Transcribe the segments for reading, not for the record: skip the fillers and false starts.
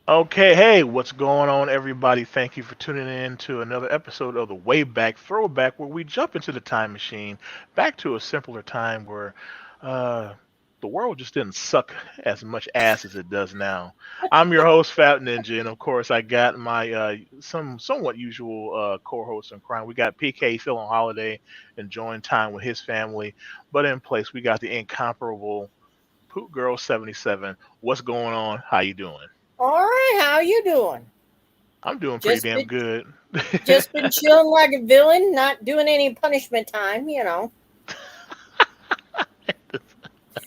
Okay, hey, what's going on, everybody? Thank you for tuning in to another episode of the Wayback Throwback, where we jump into the time machine back to a simpler time where uh, the world just didn't suck as much ass as it does now. I'm your host, Fat Ninja, and of course, I got my somewhat usual co-host in crime. We got PK still on holiday, enjoying time with his family, but in place, we got the incomparable Pook Girl 77. What's going on? How you doing? All right, how you doing? I'm doing pretty Just damn been good. just been chilling like a villain, not doing any punishment time.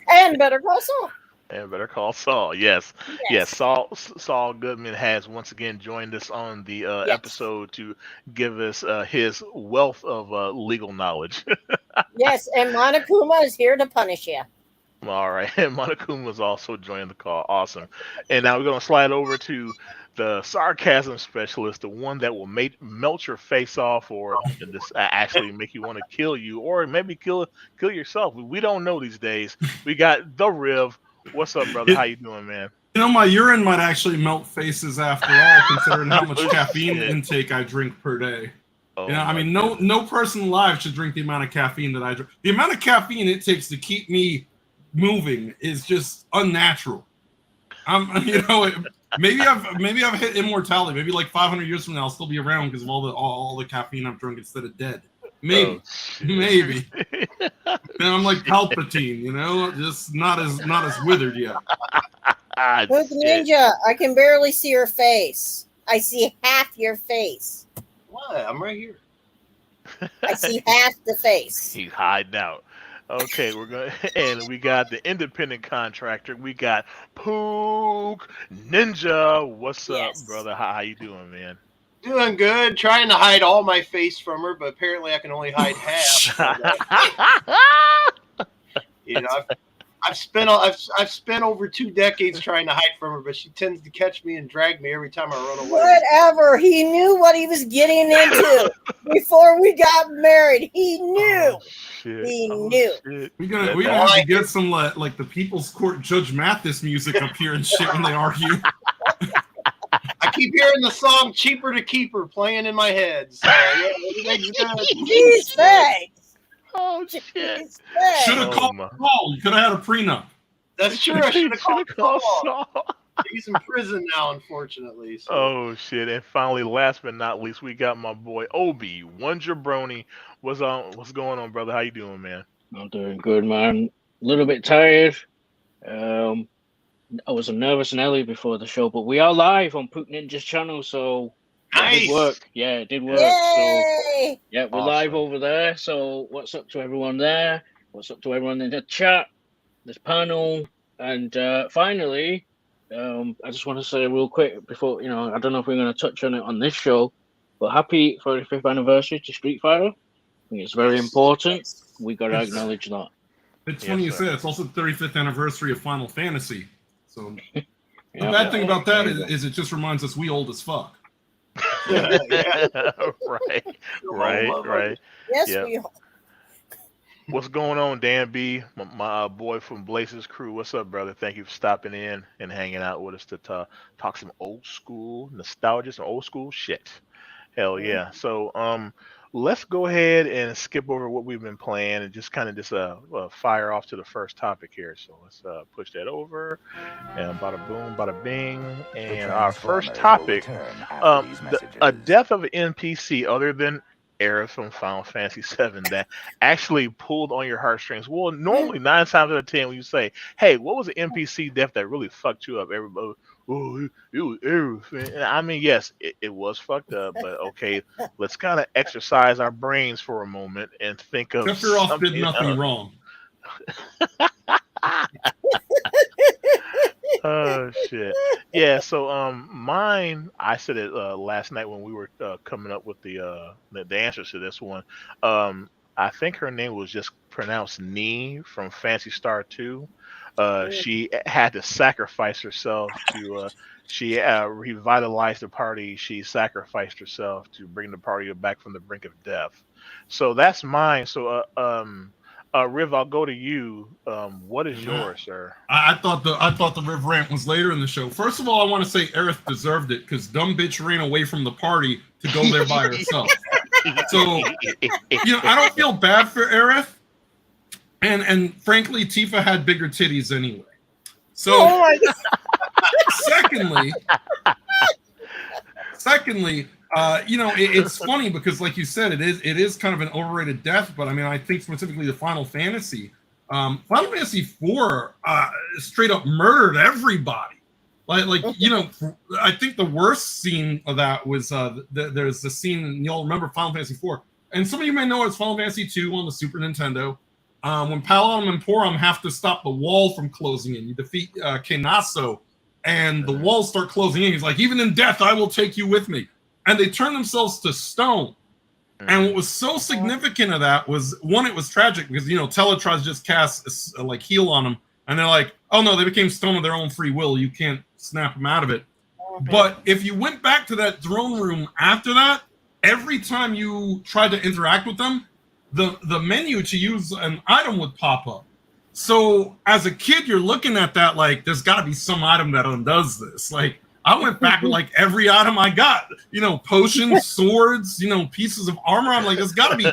And Better Call Saul. And Better Call Saul. Yes, yes. Yes, Saul Goodman has once again joined us on the yes, episode to give us his wealth of legal knowledge. yes. And Monokuma is here to punish you. All right, and Monokuma was also joining the call. Awesome. And now we're gonna slide over to the sarcasm specialist, the one that will melt your face off, or just actually make you want to kill you, or maybe kill yourself. We don't know these days. We got the Riv. What's up, brother? You, How you doing, man? my urine might actually melt faces after all, considering how much Oh caffeine shit. intake I drink per day. Oh I my mean, goodness. no person alive should drink the amount of caffeine that I drink. The amount of caffeine it takes to keep me moving is just unnatural. I'm, maybe I've hit immortality. Maybe like 500 years from now, I'll still be around because of all the caffeine I've drunk instead of dead. Oh Maybe, shit. maybe. And I'm like Palpatine, just not as withered yet. Ah Pook shit. Ninja, I can barely see your face. I see half your face. What? I'm right here. I see half the face. He's hiding out. Okay, we're going and we got the independent contractor. We got Pook Ninja. What's up, Yes. brother? How you doing, man? Doing good. Trying to hide all my face from her, but apparently I can only hide half. But you know, I've spent over 2 decades trying to hide from her, but she tends to catch me and drag me every time I run away. Whatever. He knew what he was getting into before we got married. He Oh knew. shit! He Oh knew. shit! We're gonna That we're gonna that have to Why? get some like the People's Court Judge Mathis music up here and shit when they argue. I keep hearing the song "Cheaper to Keep Her" playing in my head. So yeah, everything's good. Cheese face. oh shit! Cheese Should face. have Oh called my! Paul. You could have had a prenup. That's true. I should have Should called have called Saul. Saul. He's in prison now, unfortunately. So Oh shit! And finally, last but not least, we got my boy Obi, one jabroni. What's on? What's going on, brother? How you doing, man? I'm doing good, man. A little bit tired. Um, I was nervous and early before the show, but we are live on Pook Ninja's channel, so it did nice. work. Yeah, it did work. So Yay! yeah, we're live Awesome. over there. So what's up to everyone there? What's up to everyone in the chat, this panel, and finally, I just want to say real quick before I don't know if we're going to touch on it on this show, but happy 45th anniversary to Street Fighter. I think it's very Yes. important. Yes. We got to It's acknowledge that. it's Yes, funny you sir. say it's also the 35th anniversary of Final Fantasy. So the Yeah, bad thing about that there you is, go. is it just reminds us we old as fuck. Yeah. right, Come on, right, motherfucker. right. Yes, Yep. we What's going on, Dan B? My boy from Blazes Crew. What's up, brother? Thank you for stopping in and hanging out with us to talk some old school nostalgia, some old school shit. Hell are. yeah. So let's go ahead and skip over what we've been playing and just kind of just fire off to the first topic here. So let's push that over and bada boom, bada bing. The And our first Transformers will topic, return after these a messages. death of an NPC other than Aerith from Final Fantasy VII that actually pulled on your heartstrings. Well, normally 9 times out of 10, when you say, "Hey, what was an NPC death that really fucked you up?" Everybody, oh, it was Aerith. And I mean, yes, it was fucked up, but okay, let's kind of exercise our brains for a moment and think of Sephiroth did something nothing else. wrong. Oh shit. Yeah, so mine I said it last night when we were coming up with the answers to this one. I think her name was just pronounced Nee from Fancy Star 2. She had to sacrifice herself to she revitalized the party. She sacrificed herself to bring the party back from the brink of death. So that's mine. So Riv, I'll go to you. What is Yeah. yours, sir? I thought the Riv rant was later in the show. First of all, I want to say Aerith deserved it because dumb bitch ran away from the party to go there by herself. So I don't feel bad for Aerith, and frankly, Tifa had bigger titties anyway. So Oh my God. secondly, it's funny because, like you said, it is kind of an overrated death. But I mean, I think specifically the Final Fantasy, Final Fantasy IV, straight up murdered everybody. I think the worst scene of that was there's the scene, and you'll remember Final Fantasy IV, and some of you may know it's Final Fantasy II on the Super Nintendo. When Paladin and Porum have to stop the wall from closing in, you defeat Kenaso, and the walls start closing in. He's like, even in death, I will take you with me. And they turn themselves to stone. And what was so significant of that was, one, it was tragic because, Tella tries to just cast heal on them. And they're like, oh no, they became stone of their own free will. You can't snap them out of it. But if you went back to that throne room after that, every time you tried to interact with them, the menu to use an item would pop up. So as a kid, you're looking at that like, there's got to be some item that undoes this. Like, I went back with like every item I got, potions, swords, pieces of armor. I'm like, there's got to be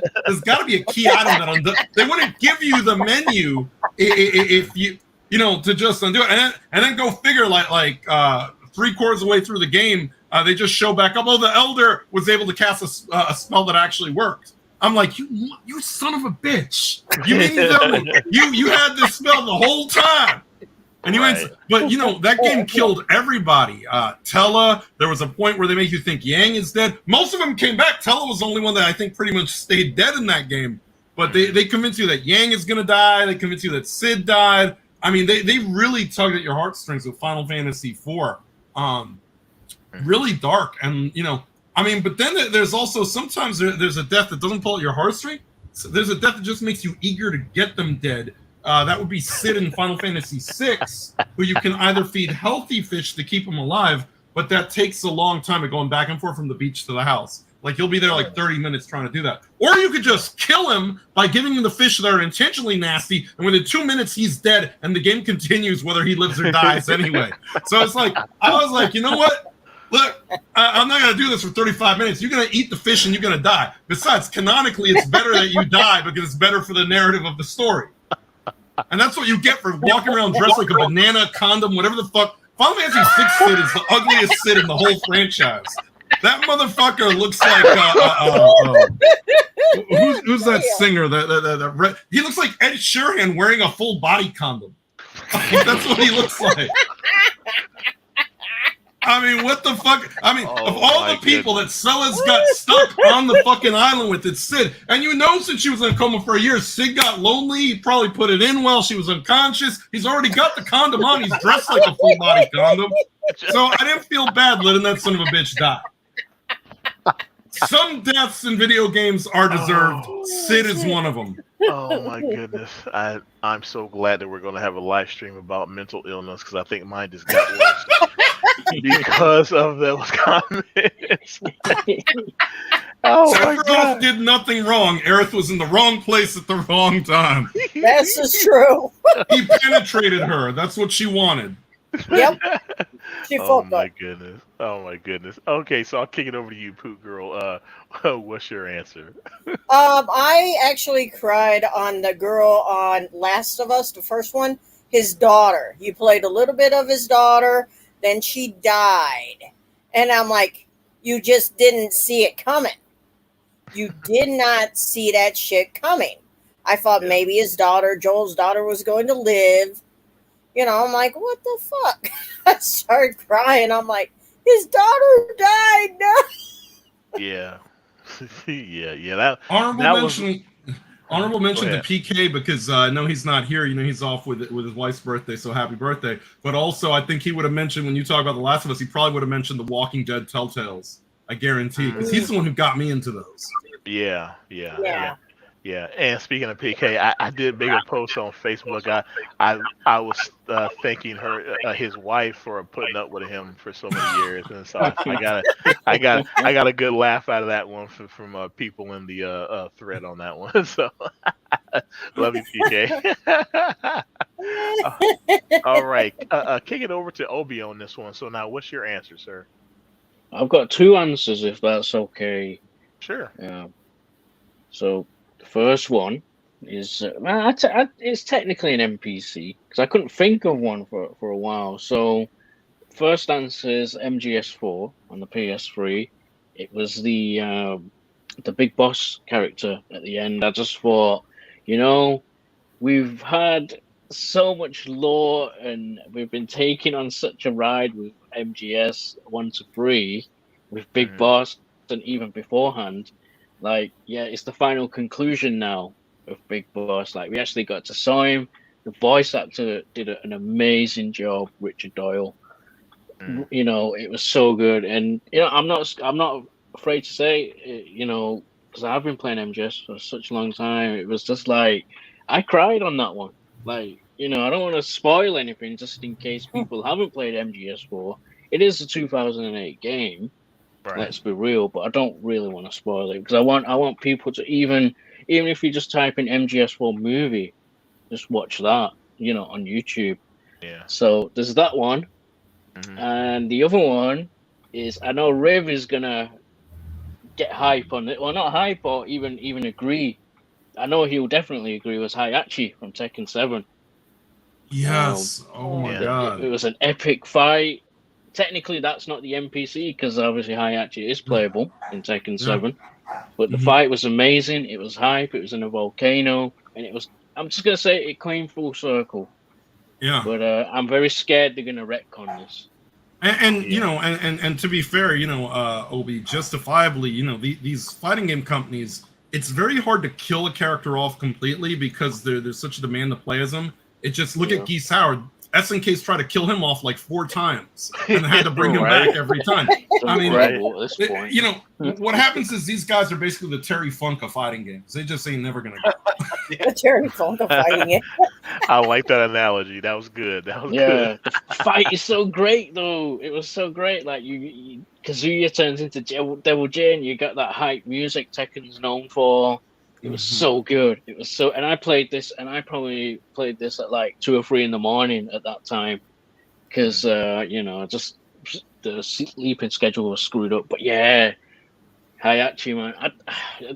a key item that undoes. They wouldn't give you the menu if you to just undo it, and then go figure like 3/4 of the way through the game, they just show back up. Oh, the Elder was able to cast a spell that actually worked. I'm like, you son of a bitch! You mean you had this spell the whole time? And but that game killed everybody. Tella, there was a point where they make you think Yang is dead. Most of them came back. Tella was the only one that I think pretty much stayed dead in that game. But they convince you that Yang is gonna die. They convince you that Sid died. I mean, they really tugged at your heartstrings with Final Fantasy IV. Really dark, and but then there's also sometimes there's a death that doesn't pull at your heartstring. So there's a death that just makes you eager to get them dead. That would be Sid in Final Fantasy VI, who you can either feed healthy fish to keep them alive, but that takes a long time of going back and forth from the beach to the house. Like, you'll be there like 30 minutes trying to do that. Or you could just kill him by giving him the fish that are intentionally nasty, and within 2 minutes he's dead, and the game continues whether he lives or dies anyway. So it's like, I was like, you know what? Look, I'm not going to do this for 35 minutes. You're going to eat the fish and you're going to die. Besides, canonically, it's better that you die because it's better for the narrative of the story. And that's what you get for walking around dressed like a banana, condom, whatever the fuck. Final Fantasy VI Sid is the ugliest Sid in the whole franchise. That motherfucker looks like who's that singer? He looks like Ed Sheeran wearing a full body condom. That's what he looks like. I mean, what the fuck? I mean, of all the people that Cella's got stuck on the fucking island with, it's Sid. And since she was in a coma for a year, Sid got lonely. He probably put it in while she was unconscious. He's already got the condom on. He's dressed like a full body condom. So I didn't feel bad letting that son of a bitch die. Some deaths in video games are deserved. Sid is one of them. Oh my goodness. I'm so glad that we're going to have a live stream about mental illness, because I think mine just got worse because of those comments. Oh my God. Sephiroth did nothing wrong. Aerith was in the wrong place at the wrong time. This is true. He penetrated her. That's what she wanted. Yep. She Oh my goodness. Oh my goodness. Okay, so I'll kick it over to you, Pook Girl. What's your answer? I actually cried on the girl on Last of Us, the first one, his daughter. You played a little bit of his daughter, then she died. And I'm like, you just didn't see it coming. You did not see that shit coming. I thought maybe his daughter, Joel's daughter, was going to live. I'm like, what the fuck? I started crying. I'm like, his daughter died. No. Yeah. yeah. Honorable mention to PK, because I know he's not here. He's off with his wife's birthday, so happy birthday. But also, I think he would have mentioned, when you talk about The Last of Us, he probably would have mentioned the Walking Dead Telltales. I guarantee, because he's the one who got me into those. Yeah. And speaking of PK, I did make a post on Facebook. I was thanking his wife for putting up with him for so many years, and so I got a good laugh out of that one from people in the thread on that one. So Love you, PK. All right. Kick it over to Obi on this one. So now, what's your answer, sir? I've got two answers, if that's okay. Sure. So the first one is it's technically an NPC because I couldn't think of one for a while. So first answer is MGS4 on the PS3. It was the big boss character at the end. I just thought, you know, we've had so much lore and we've been taking on such a ride with MGS 1 to 3 with Big Mhm. Boss and even beforehand. Like, yeah, it's the final conclusion now of Big Boss. Like, we actually got to saw him. The voice actor did an amazing job, Richard Doyle. Mm. You know, it was so good, and you know, I'm not afraid to say, you know, because I've been playing MGS for such a long time. It was just like I cried on that one. Like, you know, I don't want to spoil anything, just in case people haven't played MGS4. It is a 2008 game. Right. Let's be real, but I don't really want to spoil it because I want people to even if you just type in MGS4 movie, just watch that, you know, on YouTube. Yeah. So there's that one. Mhm. And the other one is I know Riv is gonna get hype on it. Well, not hype or even agree. I know he'll definitely agree with Hayachi from Tekken 7. Yes. Oh my Yeah. It god. was an epic fight. Technically, that's not the NPC because obviously Hayachi is playable in Tekken Yeah. 7. But the Mhm. fight was amazing. It was hype. It was in a volcano, and it was. I'm just gonna say it came full circle. Yeah. But I'm very scared they're gonna retcon this. And you Yeah. know, and to be fair, you know, Obi, justifiably, you know, these fighting game companies, it's very hard to kill a character off completely because there's such a demand to play as them. It just look at Yeah. Geese Howard. SNK's tried to kill him off like 4 times and had to bring him Right. back every time. It's I mean, Right. unplayable at this point. you know, what happens is these guys are basically the Terry Funk of fighting games. They just ain't never gonna go. The Terry Funk of fighting it. I like that analogy. That was good. That was Yeah, good. the fight is so great though. It was so great. Like Kazuya turns into Devil J, and you got that hype music Tekken's known for. It was Mhm. so good. It was so, and I played this, and I probably played this at like 2 or 3 in the morning at that time because you know, just the sleeping schedule was screwed up. But yeah, Hayachi man,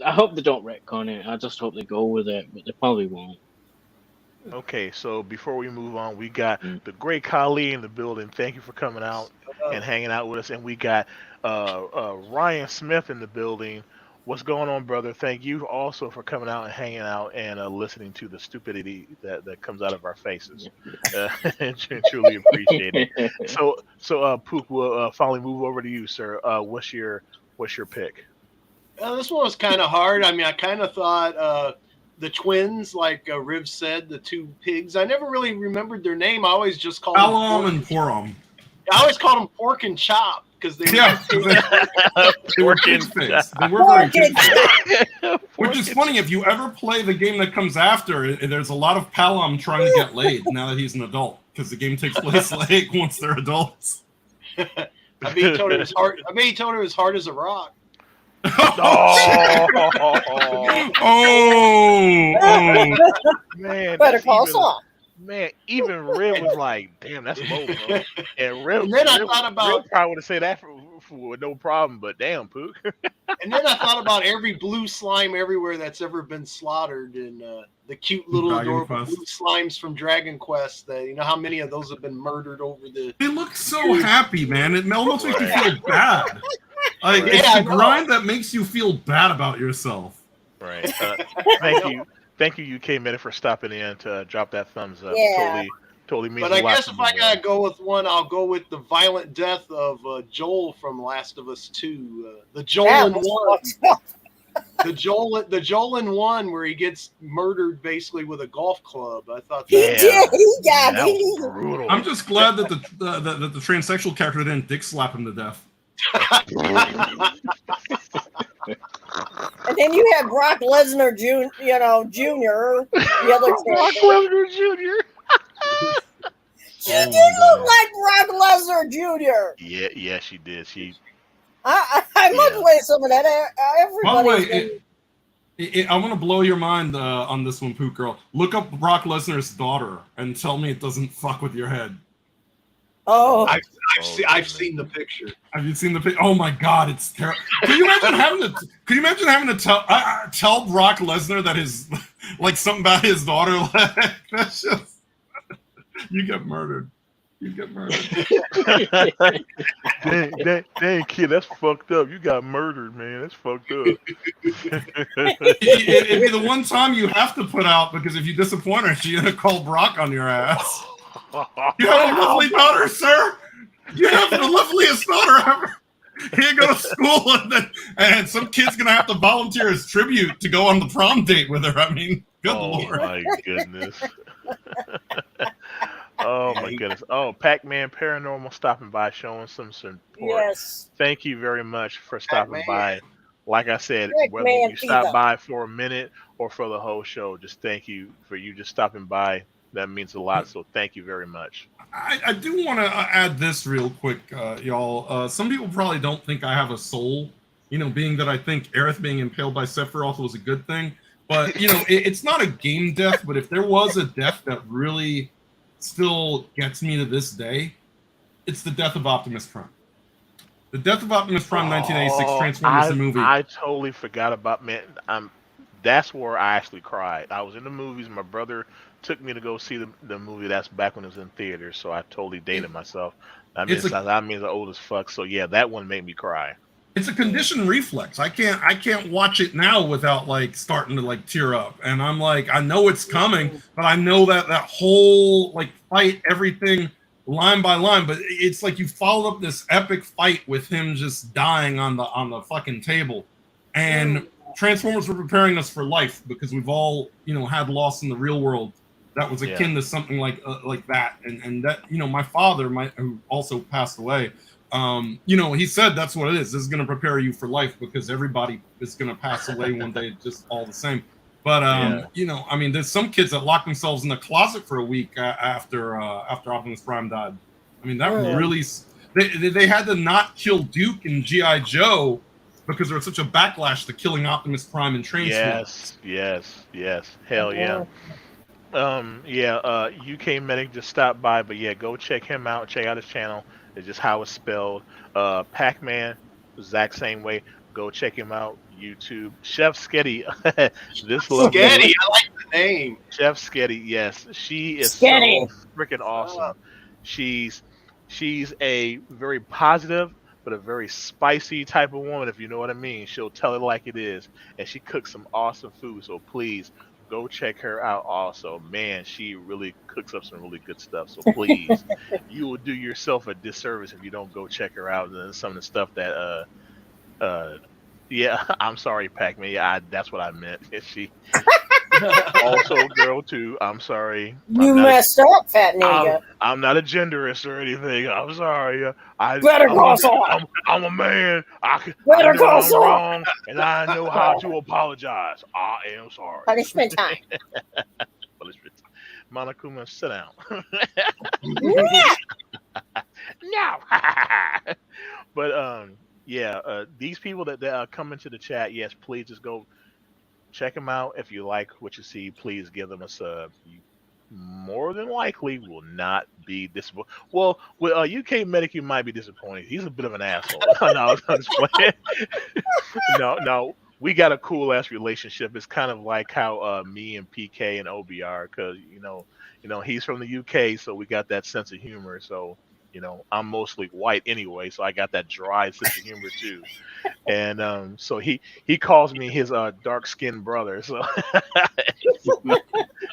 I hope they don't retcon it. I just hope they go with it, but they probably won't. Okay, so before we move on, we got Mm. the great Kali in the building. Thank you for coming out and hanging out with us. And we got Ryan Smith in the building. What's going on, brother? Thank you also for coming out and hanging out and listening to the stupidity that comes out of our faces. Truly appreciate it. So Pook, we'll finally move over to you, sir. What's your pick? This one was kind of hard. I mean, I kind of thought the twins, like Riv said, the two pigs. I never really remembered their name. I always just called them Alum and Porum. I always called them Pork and Chop because they were Yeah, they were Working. pig face. They were very Pork pig and face. Which is funny, if you ever play the game that comes after, there's a lot of Palom trying to get laid now that he's an adult, because the game takes place like once they're adults. I bet he told her it was hard. I bet he told her it was hard as a rock. Oh, oh, man, Better that's call even, Saul. man, even Riv was like, "Damn, that's low, bro." And Riv, And then I Riv, thought about- Riv probably would have said that for no problem, but damn, Pook. And then I thought about every blue slime everywhere that's ever been slaughtered, and the cute little Dragon adorable Quest. blue slimes from Dragon Quest. That, you know how many of those have been murdered over the. they look so happy, man. It almost makes you feel bad. Like, Right. it's Yeah, I the know. grind that makes you feel bad about yourself. Right. Thank you, UK Minute, for stopping in to drop that thumbs up. Yeah. Totally means But a I lot guess to if me, I man. gotta go with one, I'll go with the violent death of Joel from Last of Us 2. The Joel That in was one, fucked up. the Joel in one, where he gets murdered basically with a golf club. I thought He that. did. He got Man, that was it. brutal. I'm just glad that the transsexual character didn't dick slap him to death. And then you had Brock Lesnar, Jr. The other Brock character. Lesnar Jr. She Oh my did look God. like Brock Lesnar Jr. Yeah, she did. I must Yeah. weigh some of that. By the way, Everybody's been I want to blow your mind on this one, Pook Girl. Look up Brock Lesnar's daughter and tell me it doesn't fuck with your head. Oh, I've seen the picture. Have you seen the picture? Oh my god, it's terrible. Can you imagine having to tell Brock Lesnar that his like something about his daughter? That's just you get murdered. You get murdered. dang, kid, that's fucked up. You got murdered, man. That's fucked up. It'd be the one time you have to put out because if you disappoint her, she's gonna call Brock on your ass. You have a lovely daughter, sir. You have the loveliest daughter ever. He didn't go to school, and some kid's gonna have to volunteer as tribute to go on the prom date with her. I mean, good lord. Oh my goodness. Oh my goodness. Oh, Pac-Man Paranormal stopping by, showing some support. yes. Thank you very much for stopping Pac-Man. by. Like I said, whether Pac-Man you stop fever. by for a minute or for the whole show, just thank you for you just stopping by. That means a lot. So thank you very much. I do want to add this real quick, y'all. Some people probably don't think I have a soul, being that I think Aerith being impaled by Sephiroth was a good thing. But, it's not a game death, but if there was a death that really still gets me to this day, it's the death of Optimus Prime. The death of Optimus Prime 1986 Transformers the movie. I totally forgot about, man. That's where I actually cried. I was in the movies. My brother took me to go see the movie. That's back when it was in theaters, so I totally dated myself. That means I'm old as fuck. So yeah, that one made me cry. It's a conditioned reflex. I can't watch it now without like starting to like tear up. And I'm like, I know it's coming, but I know that whole like fight, everything line by line. But it's like you followed up this epic fight with him just dying on the fucking table, and Transformers were preparing us for life because we've all had loss in the real world that was akin to something like that. And that my father, who also passed away. He said that's what it is. This is going to prepare you for life because everybody is going to pass away one day, just all the same. But there's some kids that lock themselves in the closet for a week after Optimus Prime died. I mean, that really they had to not kill Duke and GI Joe because there was such a backlash to killing Optimus Prime and Transformers. Yes. Hell yeah. UK Medic just stopped by, but yeah, go check him out. Check out his channel. It's just how it's spelled. Pac-Man, exact same way. Go check him out. YouTube. Chef Sketty. Sketty, I like the name. Chef Sketty, yes. She is Sketty. so freaking awesome. She's a very positive, but a very spicy type of woman, if you know what I mean. She'll tell it like it is. And she cooks some awesome food. So please go check her out also. Man, she really cooks up some really good stuff. So please, you will do yourself a disservice if you don't go check her out. And some of the stuff that I'm sorry, Pac-Man. Yeah, that's what I meant. She also girl too. I'm sorry. You messed up, Fat Ninja. I'm not a genderist or anything. I'm sorry. I'm a man. I know I'm wrong, and I know how to apologize. I am sorry. Punishment time. Monokuma, sit down. Yeah. No. But these people that come into the chat, yes, please just go check them out. If you like what you see, please give them a sub. You more than likely will not be disappointed. Well, with UK Medic, you might be disappointed. He's a bit of an asshole. No, I'm just playing. No, we got a cool ass relationship. It's kind of like how me and PK and Obi are, because he's from the UK, so we got that sense of humor. So I'm mostly white anyway, so I got that dry sense of humor too. And so he calls me his dark skinned brother. So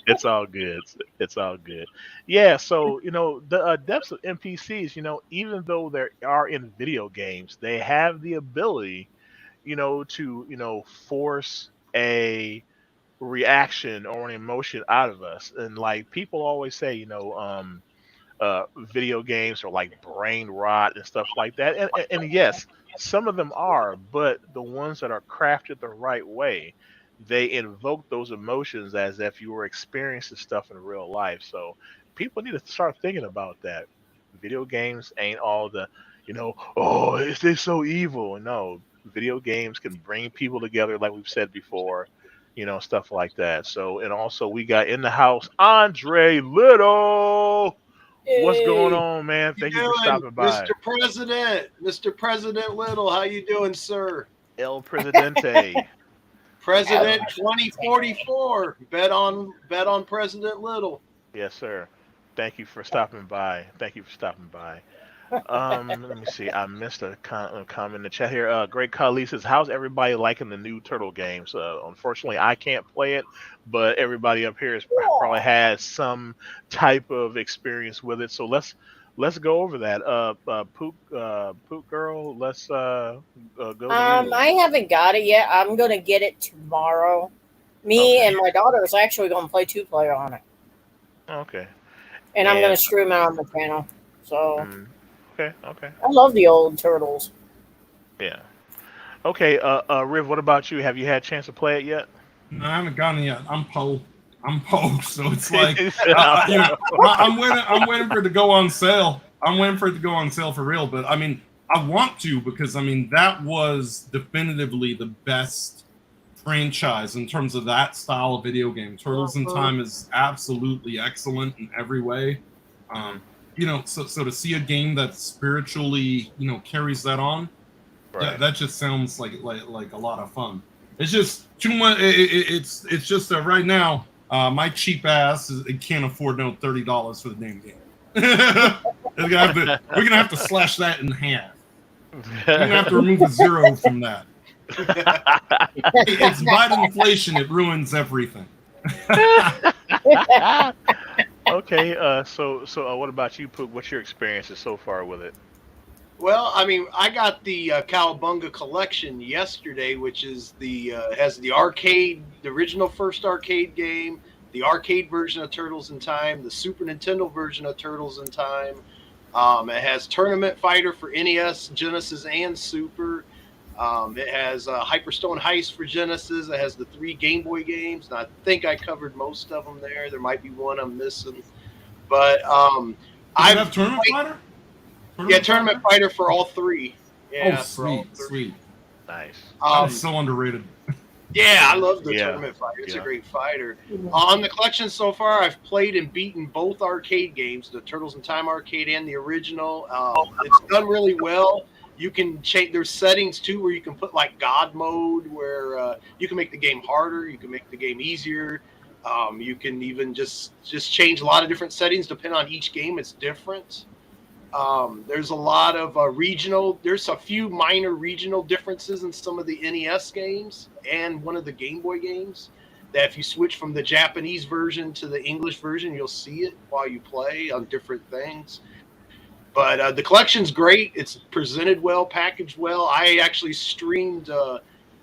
it's all good. It's all good. Yeah. So the depths of NPCs. Even though they are in video games, they have the ability, to force a reaction or an emotion out of us. And like people always say, video games are like brain rot and stuff like that. And yes, some of them are, but the ones that are crafted the right way, they invoke those emotions as if you were experiencing stuff in real life. So people need to start thinking about that. Video games ain't all the, oh, is they so evil? No, video games can bring people together, like we've said before. stuff like that. So, and also we got in the house Andre Little. What's going Yay. on, man? You Thank you for doing, stopping by. Mr. President? Mr. President Little, how you doing, sir? El Presidente. President Uh, 2044. Bet on President Little. yes, sir. Thank you for stopping by. Thank you for stopping by. Let me see. I missed a comment in the chat here. Greg Khali says, "How's everybody liking the new Turtle games?" Unfortunately, I can't play it, but everybody up here has probably had some type of experience with it. So let's go over that. Pook girl, let's go to you. I haven't got it yet. I'm gonna get it tomorrow. Me Okay, and my daughter is actually gonna play 2-player on it, okay, and I'm gonna and stream it on the channel. So mm, okay, okay, I love the old turtles. yeah, okay. Riv, what about you? Have you had a chance to play it yet? No, I haven't gotten it yet. I'm Poe. So it's like, He said, I'm waiting for it to go on sale. I'm waiting for it to go on sale for real. But I mean, I want to, because I mean that was definitively the best franchise in terms of that style of video game. Turtles in Time is absolutely excellent in every way. Um, so to see a game that spiritually, carries that on, right. that just sounds like a lot of fun. It's just too much. It's just that right now, my cheap ass it can't afford no $30 for the damn game. we're gonna have to slash that in half. We're gonna have to remove a zero from that. It's Biden inflation. It ruins everything. Okay, so what about you, Pook? What's your experiences so far with it? Well, I mean, I got the Cowabunga collection yesterday, which is has the arcade, the original first arcade game, the arcade version of Turtles in Time, the Super Nintendo version of Turtles in Time. It has Tournament Fighter for NES, Genesis, and Super. It has Hyperstone Heist for Genesis. It has the 3 Game Boy games, and I think I covered most of them there. There might be one I'm missing, but Does it have Tournament Fighter? Tournament Fighter for all 3. Yeah, Oh, sweet. Nice. That is so underrated. Yeah, I love the Yeah, Tournament Fighter. It's a yeah. great fighter. On the collection so far, I've played and beaten both arcade games, the Turtles in Time arcade and the original. It's done really well. You can change. There's settings too where you can put like God mode, where you can make the game harder, you can make the game easier. You can even just change a lot of different settings depending on each game. It's different. There's a lot of regional. There's a few minor regional differences in some of the NES games and one of the Game Boy games. That if you switch from the Japanese version to the English version, you'll see it while you play on different things. But the collection's great. It's presented well, packaged well. I actually streamed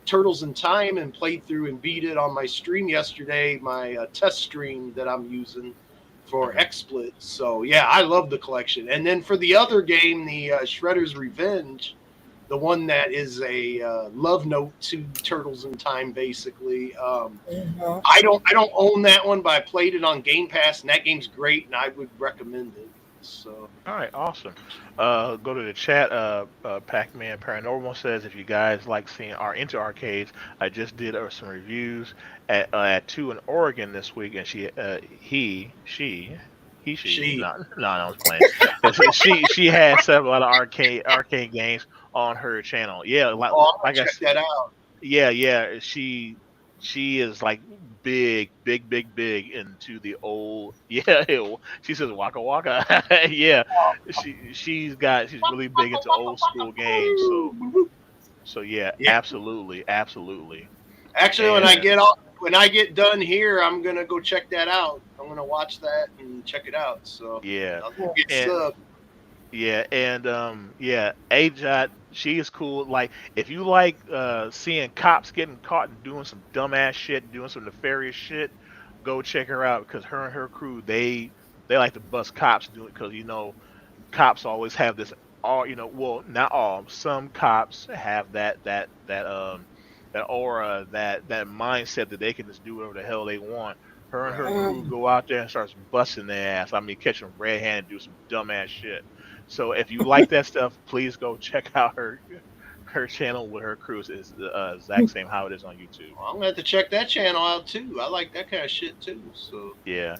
Turtles in Time and played through and beat it on my stream yesterday, my test stream that I'm using for XSplit. So, yeah, I love the collection. And then for the other game, the Shredder's Revenge, the one that is a love note to Turtles in Time, basically. I don't own that one, but I played it on Game Pass, and that game's great, and I would recommend it. So, All right, awesome. Go to the chat. Pac-Man Paranormal says, if you guys like seeing are into arcades, I just did some reviews at 2 in Oregon this week, and she, no, I was playing. she has several other arcade games on her channel. Yeah, like, I'm like gonna I check that out. yeah. She is like big into the old she says waka waka. Yeah, she's really big into old school games. So yeah, Yeah. absolutely. Actually, And when I get done here, I'm gonna go check that out. I'm gonna watch that and check it out. So yeah, I'll go get and stuff. yeah, and Ajot, she is cool. Like, if you like seeing cops getting caught and doing some dumbass shit, doing some nefarious shit, go check her out, because her and her crew, they like to bust cops, do it because cops always have this, all, well, not all, some cops have that aura, that mindset that they can just do whatever the hell they want. Her and her crew go out there and starts busting their ass. I mean, catch them red handed, do some dumbass shit. So if you like that stuff, please go check out her channel with her crew is the exact same how it is on YouTube. Well, I'm gonna have to check that channel out too. I like that kind of shit too. So Yeah,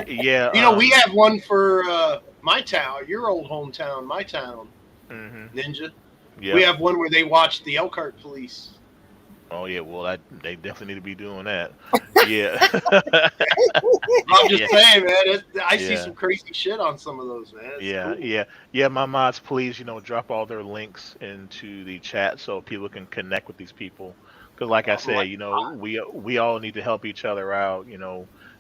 yeah. we have one for my town, your old hometown, my town, Ninja. Yeah. We have one where they watch the Elkhart police. Oh yeah, well, they definitely need to be doing that. Yeah. I'm just saying, man. I see Yeah. some crazy shit on some of those, man. It's Yeah, cool. yeah. My mods, please, drop all their links into the chat so people can connect with these people. Because, like I said, we all need to help each other out.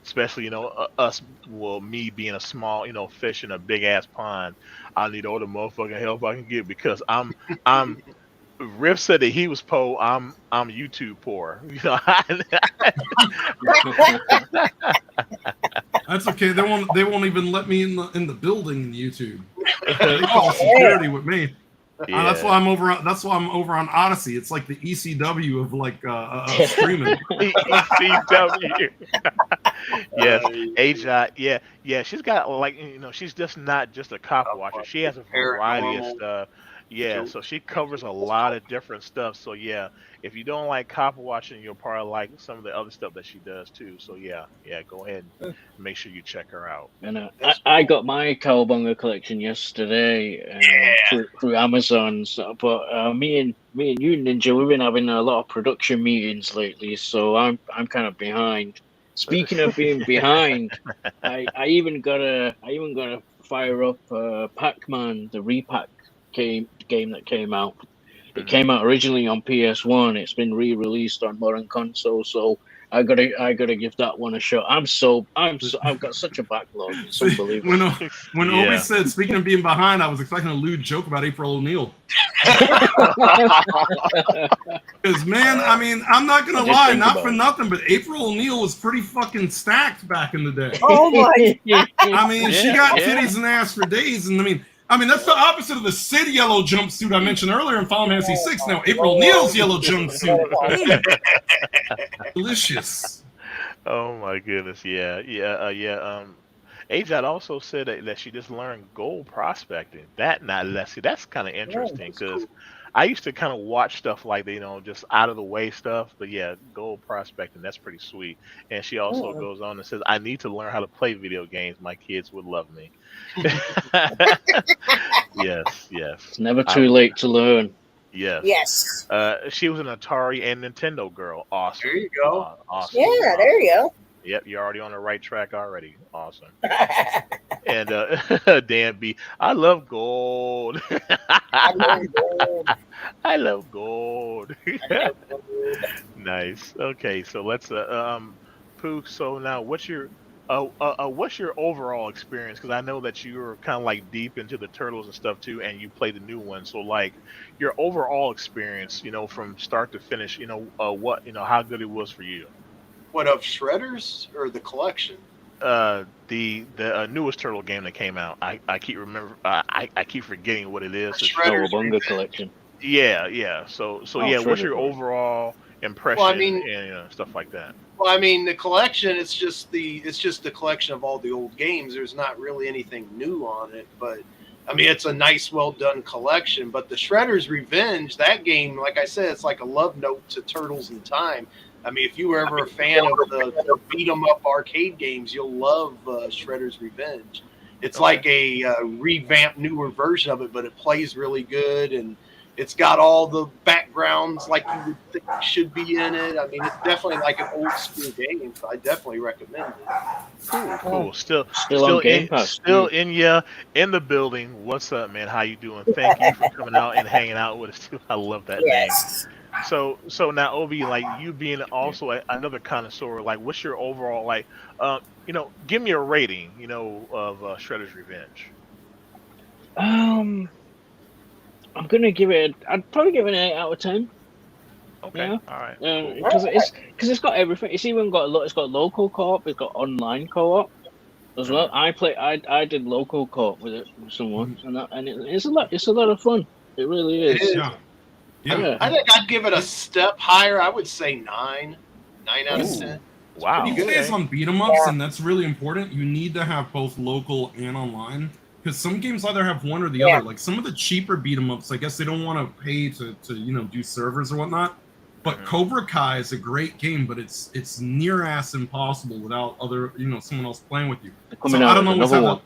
Especially us. Well, me being a small fish in a big ass pond, I need all the motherfucking help I can get because I'm. Riff said that he was poor. I'm YouTube poor. That's okay. They won't even let me in the building in YouTube. They call security with me. Yeah. That's why I'm over. That's why I'm over on Odyssey. It's like the ECW of like streaming. ECW. Yes, AJ. Yeah. She's got she's just not just a cop watcher. She has a variety of stuff. Yeah, so she covers a lot of different stuff. So yeah, if you don't like cop watching, you'll probably like some of the other stuff that she does too. So yeah, go ahead and make sure you check her out. And I got my Cowabunga collection yesterday through Amazon. So, but me and you, Ninja, we've been having a lot of production meetings lately, so I'm kind of behind. Speaking of being behind, I even gotta fire up Pac-Man, the repack game that came out. It came out originally on PS1. It's been re-released on modern console, so I gotta give that one a shot. I've got such a backlog. It's unbelievable. When Obi said, speaking of being behind, I was expecting a lewd joke about April O'Neil. Because man, I mean, I'm not gonna lie, not for nothing, but April O'Neil was pretty fucking stacked back in the day. Oh my! I mean, she got titties and ass for days, and I mean that's the opposite of the Sid yellow jumpsuit I mentioned earlier in Final Fantasy VI. Now April O'Neil's yellow jumpsuit, delicious. Oh my goodness, yeah. Ajad also said that she just learned gold prospecting. That's kind of interesting because I used to kind of watch stuff like just out of the way stuff. But yeah, gold prospecting, that's pretty sweet. And she also goes on and says, "I need to learn how to play video games. My kids would love me." Yes. It's never too late to learn. Yes. Yes. She was an Atari and Nintendo girl. Awesome. There you go. Awesome. Yeah, there you go. Yep, you're already on the right track already. Awesome. And Dan B, I love gold. I love gold. I love gold. Nice. Okay, so let's Pook. So now, what's your overall experience? Because I know that you were kind of like deep into the Turtles and stuff too, and you played the new one. So like your overall experience, from start to finish, what how good it was for you. What, of Shredders or the collection? The newest Turtle game that came out. I keep I keep forgetting what it is. The Shredders Cowabunga collection. Yeah. So yeah. What's your overall impression? Well, I mean, and stuff like that. Well, I mean, the collection. It's just the collection of all the old games. There's not really anything new on it, but I mean, it's a nice, well done collection. But the Shredder's Revenge, that game, like I said, it's like a love note to Turtles in Time. I mean, if you were ever a fan of the beat 'em up arcade games, you'll love Shredder's Revenge. It's like a revamped, newer version of it, but it plays really good, and it's got all the backgrounds like you would think should be in it. I mean, it's definitely like an old school game, so I definitely recommend it. Cool. Still on Game Pass. Still in the building. What's up, man? How you doing? Thank you for coming out and hanging out with us too. I love that name. So now, Obi, like you being also another connoisseur, like what's your overall give me a rating, of Shredder's Revenge. I'm gonna give it. I'd probably give it an 8 out of 10. Okay, Yeah. All right. Because it's got everything. It's even got it's got local co-op. It's got online co-op as well. I did local co-op with it with someone, and it's a lot of fun. It really is. It is. Yeah. I think I'd give it a step higher. I would say 9 out of 10. Wow. These days on beat 'em ups, and that's really important. You need to have both local and online. because some games either have one or the Yeah. other. Like some of the cheaper beat 'em ups, I guess they don't want to pay to do servers or whatnot. But Mhm. Cobra Kai is a great game, but it's near ass impossible without other someone else playing with you. They're So coming I out don't with always another have one. that.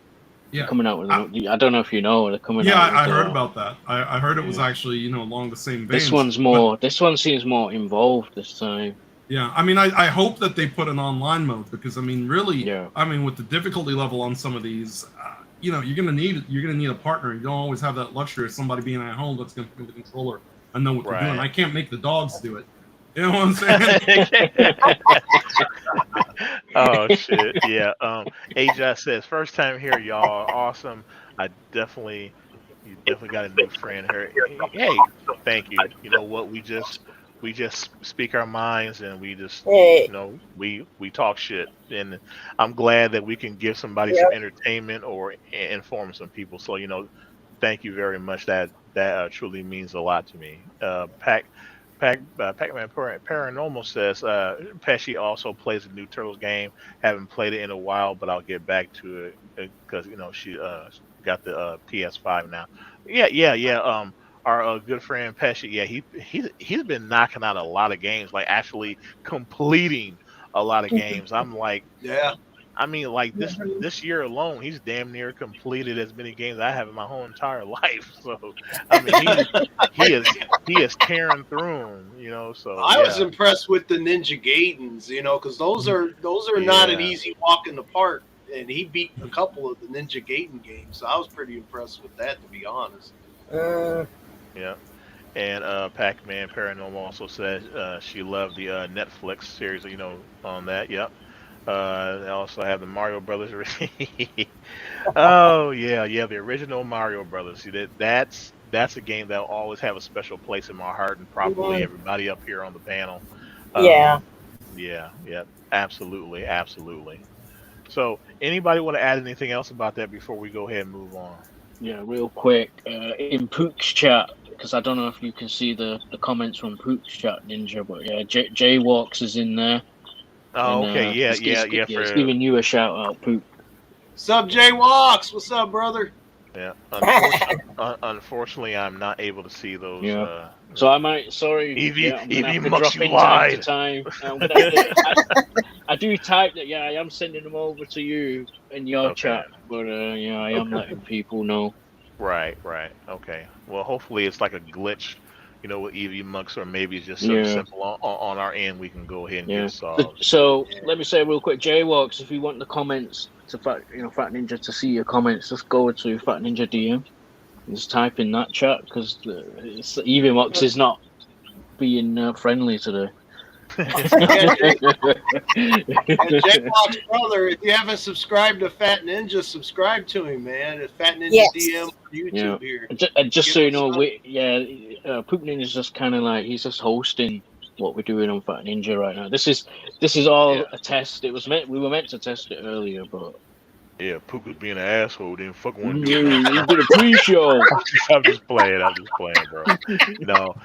They're Yeah, coming out with I, another. I don't know if you know. They're coming yeah, out with. I heard about that. I heard it was Yeah. actually along the same This veins. one's But more. This one seems more involved this time. yeah, I mean, I hope that they put an online mode because I mean, really, Yeah. I mean, with the difficulty level on some of these, you're gonna need a partner. You don't always have that luxury of somebody being at home that's gonna pick the controller and know what they're doing. Right. I can't make the dogs do it. You know what I'm saying? Oh shit. Yeah. AJ says first time here, y'all. Awesome. I definitely you definitely got a new friend here. Hey, thank you. You know what? We just speak our minds and we just Hey. we talk shit and I'm glad that we can give somebody some Yep. entertainment or inform some people. So thank you very much. That truly means a lot to me. Pac-Man Paranormal says Pesci also plays a new Turtles game. Haven't played it in a while, but I'll get back to it because she got the PS5 now. Yeah, yeah, yeah. Our good friend Pesci, yeah, he's been knocking out a lot of games, like actually completing a lot of games. I'm like, Yeah. I mean, like this year alone, he's damn near completed as many games I have in my whole entire life. So, I mean, he is tearing through them. So I was yeah, impressed with the Ninja Gaidens, because those are not an yeah, easy walk in the park. And he beat a couple of the Ninja Gaiden games, so I was pretty impressed with that, to be honest. Uh, yeah. And Pac-Man Paranormal also said she loved the Netflix series. On that. Yep. They also have the Mario Brothers. Oh yeah, yeah, the original Mario Brothers. See that's a game that'll always have a special place in my heart, and probably mm, everybody up here on the panel. yeah. Yeah, yeah, absolutely, absolutely. So, anybody want to add anything else about that before we go ahead and move on? Yeah, real quick. In Pook's chat, because I don't know if you can see the comments from Pook's chat, Ninja, but yeah, Jay Walks is in there, Oh, and okay, yeah, yeah, yeah. yeah, he's For giving you a shout out, Pook. What's up, Jay Walks? What's up, brother? yeah, unfortunately, I'm not able to see those. Yeah. So I might, sorry, Evie, yeah, I'm gonna have Evie to Mux, drop you in time to lied. time. I'm gonna have to. I do type that. Yeah, I am sending them over to you in your Okay. chat, but yeah, I am letting people know. Right, right. Okay. Well, hopefully it's like a glitch, with EV Mux, or maybe it's just something Yeah, simple on our end we can go ahead and get yeah. solved. So let me say real quick, Jaywalks, if you want the comments to Fat Ninja to see your comments, just go to Fat Ninja DM. Just type in that chat because Evimox is not being friendly today. Yeah, Jay Walks' brother. If you haven't subscribed to Fat Ninja, subscribe to him, man. It's Fat Ninja DM Yes. on Yeah, YouTube here. and just Give so him you a know, sub. Pook Ninja is just kind of like he's just hosting what we're doing on Fat Ninja right now. This is Yeah. all a test. We were meant to test it earlier, but Yeah, Puka's being an asshole, didn't fuck want to do it. we did a pre-show. I'm just playing. I'm just playing, bro. No,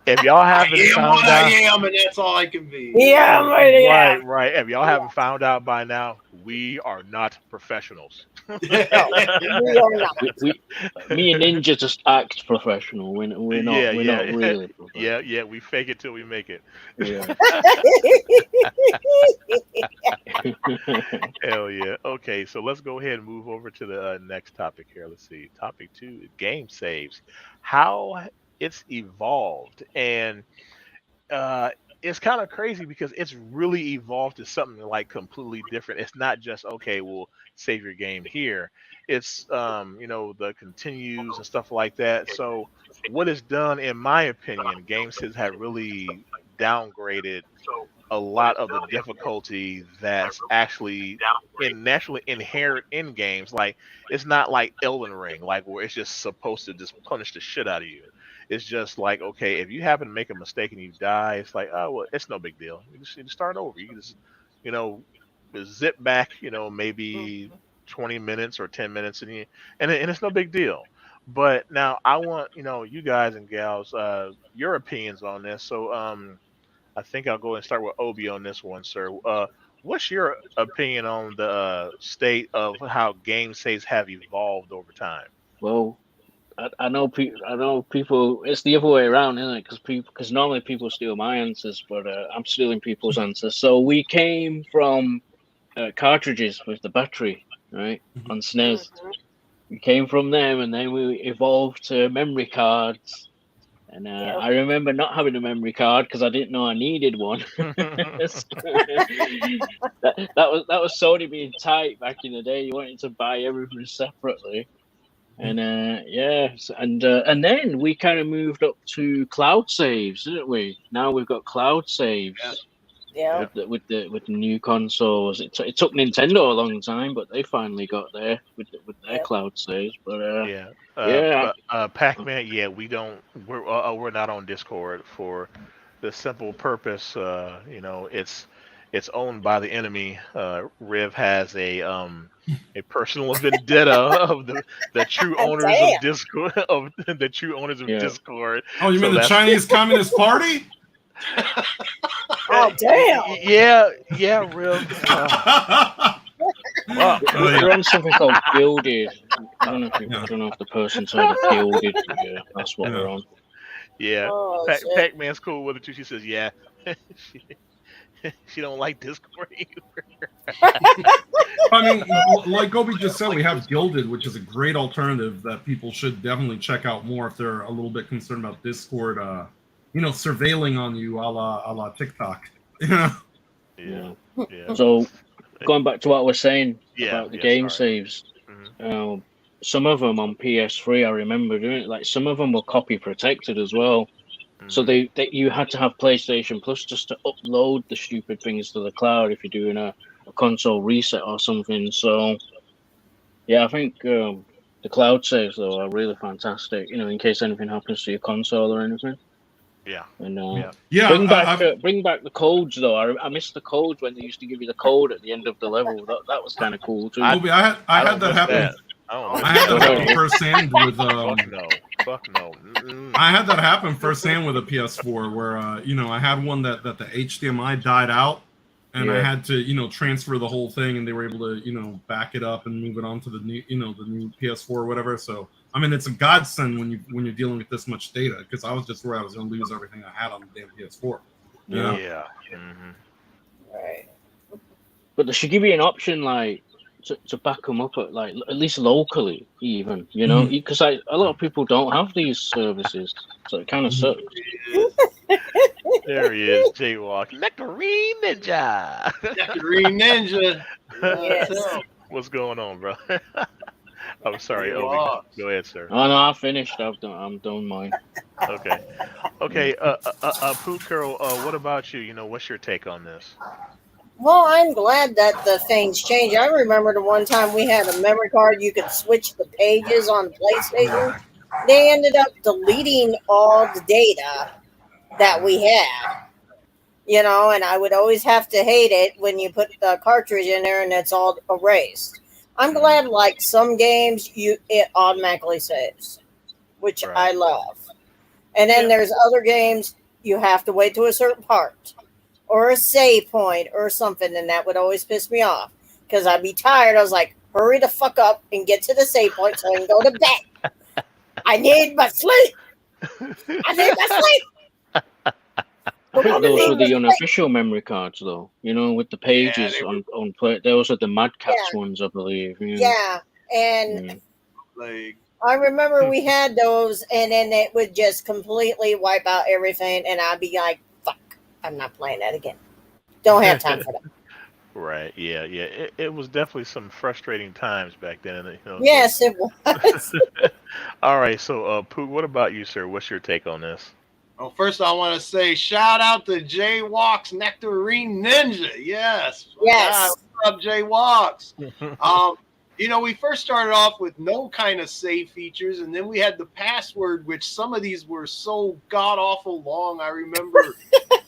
if y'all I haven't am what found I out, am, and that's all I can be. Yeah, right, yeah. right. If y'all haven't found out by now, we are not professionals. No, we are not. Me and Ninja just act professional. Yeah, we're not yeah, really yeah, professional. yeah. We fake it till we make it. Yeah. Hell yeah. Okay, so let's go ahead and move over to the next topic here. Let's see. Topic two: game saves. How it's evolved, and uh, it's kind of crazy because it's really evolved to something like completely different. It's not just okay, we'll save your game here. It's the continues and stuff like that. So what it's done, in my opinion, games have really downgraded a lot of the difficulty that's actually naturally inherent in games. Like it's not like Elden Ring, like where it's just supposed to just punish the shit out of you. It's just like, okay, if you happen to make a mistake and you die, it's like, oh well, it's no big deal. You just start over. You can you know zip back, maybe 20 minutes or 10 minutes, and it's no big deal. But now I want you guys and gals your opinions on this. So I think I'll go and start with Obi on this one, sir. what's your opinion on the state of how game saves have evolved over time? Well, I know people. I know people. It's the other way around, isn't it? Because normally people steal my answers, but I'm stealing people's answers. So we came from cartridges with the battery, right, on SNES. We came from them, and then we evolved to memory cards. And I remember not having a memory card because I didn't know I needed one. that was Sony being tight back in the day. You wanted to buy everything separately. And and then we kind of moved up to cloud saves, didn't we? Now we've got cloud saves. Yeah. With the new consoles. It took Nintendo a long time, but they finally got there with their cloud saves. But Pac-Man, yeah, we're not on Discord for the simple purpose, it's owned by the enemy. Riv has a personal vendetta of the true owners of Damn. Discord of the true owners of Discord. Oh, you So mean the that's- Chinese Communist Party? Oh, damn. Yeah, Riv. Well, we're on something called Gilded. I don't know if the person's heard of Gilded. Yeah, that's what we're on. Yeah, Oh, shit. Pac-Man's cool with it too. She says, yeah, she don't like Discord either. I mean, like Gobi just said, we have Gilded, which is a great alternative that people should definitely check out more if they're a little bit concerned about Discord, surveilling on you, a la TikTok. Yeah. So, going back to what I was saying about the game sorry. saves, some of them on PS3, I remember doing it. Like some of them were copy protected as well. So they you had to have PlayStation Plus just to upload the stupid things to the cloud if you're doing a console reset or something. So yeah, I think the cloud saves though are really fantastic. In case anything happens to your console or anything. Yeah. And bring back the codes though. I missed the codes when they used to give you the code at the end of the level. That was kind of cool too. Gobi, I had that happen. I had that happen firsthand with Fuck no. I had that happen firsthand with a PS4 where I had one that the HDMI died out, and I had to transfer the whole thing, and they were able to back it up and move it on to the new the new PS4 or whatever. So I mean, it's a godsend when you're dealing with this much data, because I was just worried I was going to lose everything I had on the damn PS4. Yeah. Right. But they should give you an option like to back them up at least locally, even because a lot of people don't have these services, so it kind of sucks. There he is, Jaywalk, Nectarine Ninja. Nectarine Ninja. Yes. What's going on, bro? I'm sorry, Obi. Go ahead, sir. Oh no, I finished. I'm done mine. Okay. Pook Girl, what about you? What's your take on this? Well, I'm glad that the things change. I remember the one time we had a memory card, you could switch the pages on PlayStation. They ended up deleting all the data that we had. And I would always have to hate it when you put the cartridge in there and it's all erased. I'm glad, like some games, it automatically saves, which I love. And then there's other games you have to wait to a certain part, or a save point, or something, and that would always piss me off because I'd be tired. I was like, "Hurry the fuck up and get to the save point so I can go to bed. I need my sleep. I need my sleep." I think those were the unofficial memory cards, though. With the pages on play. Those are the Mad Cats ones, I believe. Yeah, and I remember we had those, and then it would just completely wipe out everything, and I'd be like, "Fuck, I'm not playing that again. Don't have time for that." Right? Yeah. It was definitely some frustrating times back then. Yes, it was. All right. So, Pook, what about you, sir? What's your take on this? Well, first I want to say shout out to Jaywalk's Nectarine Ninja. Yes. Yes. What's up, Jaywalks? We first started off with no kind of save features, and then we had the password, which some of these were so god awful long. I remember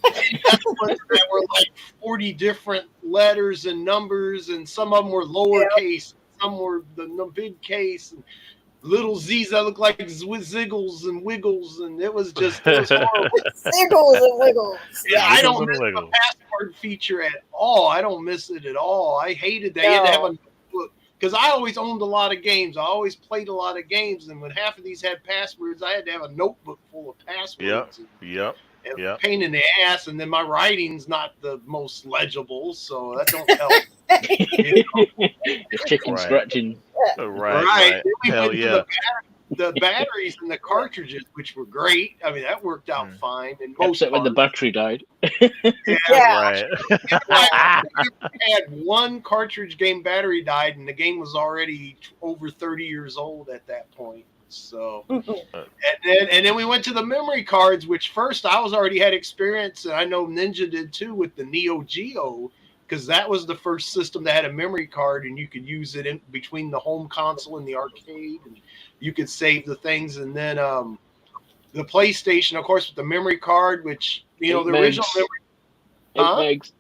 that were like 40 different letters and numbers, and some of them were lowercase, some were the big case. little Z's that look like ziggles and wiggles, and it was horrible. Ziggles and wiggles. Yeah, I Wiggles don't and miss the wiggles. password feature at all. I don't miss it at all. I hated that. You had to have No. a notebook because I always owned a lot of games. I always played a lot of games, and when half of these had passwords, I had to have a notebook full of Yep. passwords. Yep. It was a Yep. pain in the ass, and then my writing's not the most legible, so that don't help. You know? It's chicken Right. scratching. Right. Right. Right. Then we Hell went to yeah. the batteries and the cartridges, which were great. I mean, that worked out Mm. fine in most Except when the parts. battery died. Yeah. Right. I had one cartridge game battery died, and the game was already over 30 years old at that point. So, and then we went to the memory cards, which first I was already had experience, and I know Ninja did too with the Neo Geo, because that was the first system that had a memory card, and you could use it in between the home console and the arcade, and you could save the things. And then the PlayStation, of course, with the memory card, which the 8 original megs. memory. 8 Huh? megs.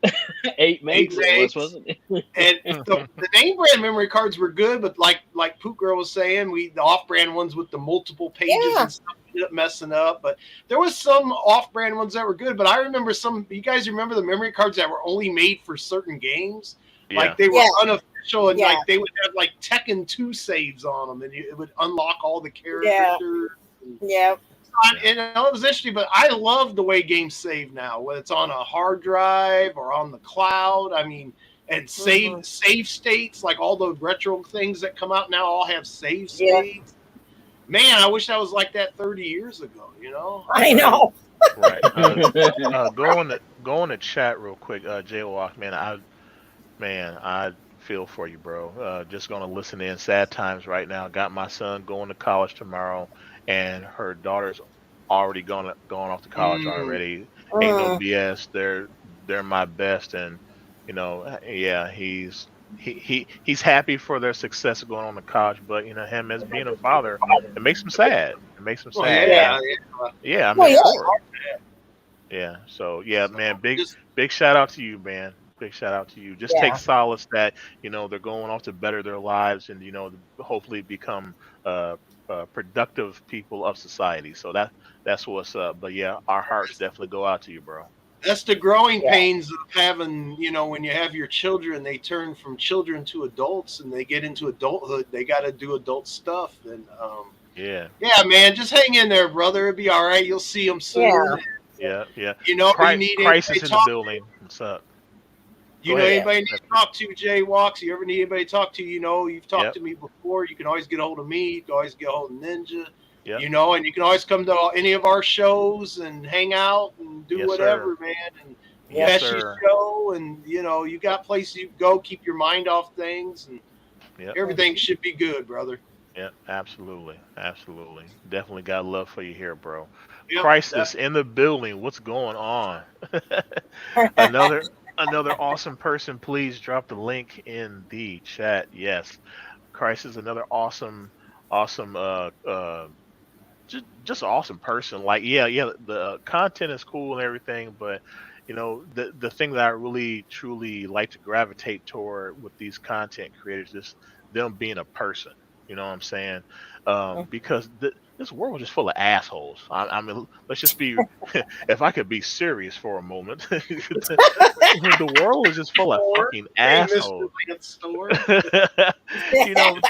8 megs it was, megs. wasn't it? And the name brand memory cards were good, but like Pook Girl was saying, the off brand ones with the multiple pages Yeah. and stuff ended up messing up. But there was some off brand ones that were good. But I remember some. You guys remember the memory cards that were only made for certain games? Yeah. Like they were Yeah. unofficial, and Yeah. like they would have like Tekken 2 saves on them, and it would unlock all the characters. Yeah. And it was interesting, but I love the way games save now, whether it's on a hard drive or on the cloud. I mean, and save states, like all the retro things that come out now all have save Yeah. states. Man, I wish that was like that 30 years ago, you know? I know. Right. Go on the chat real quick, Jaywalk, man. I feel for you, bro. Just gonna listen in. Sad times right now. Got my son going to college tomorrow, and her daughter's already gone off to college already. Ain't no BS. They're my best, and yeah, he's happy for their success going on to college, but him as being a father, it makes him sad. It makes him Oh, sad. yeah. Yeah, I Well, mean, yeah. of course. Yeah. So yeah, man, big shout out to you, man. Big shout out to you. Just Yeah. take solace that they're going off to better their lives and hopefully become productive people of society. So that's what's up. But yeah, our hearts definitely go out to you, bro. That's the growing Yeah. pains of having, when you have your children, they turn from children to adults and they get into adulthood. They got to do adult stuff. And Yeah. yeah, man, just hang in there, brother. It'll be all right. You'll see them soon. Yeah. Yeah. You know, you need Crisis anybody in to the talk building. What's up? You Go know ahead. anybody need to talk to, Jay Walks? You ever need anybody to talk to, you've talked Yep. to me before. You can always get a hold of me. You can always get a hold of Ninja. Yep. And you can always come to any of our shows and hang out and do Yes, whatever, sir. man. And Yes, catch your sir. show, and you got places you can go. Keep your mind off things, and Yep. everything should be good, brother. Yeah, absolutely. Absolutely. Definitely got love for you here, bro. Yep, Crisis in the building. What's going on? another another awesome person, please drop the link in the chat. Yes. Crisis, another awesome just an awesome person. Like yeah, the content is cool and everything, but the thing that I really truly like to gravitate toward with these content creators is them being a person. You know what I'm saying? Because this world is just full of assholes. I mean, let's just be. If I could be serious for a moment, the world is just full of fucking assholes.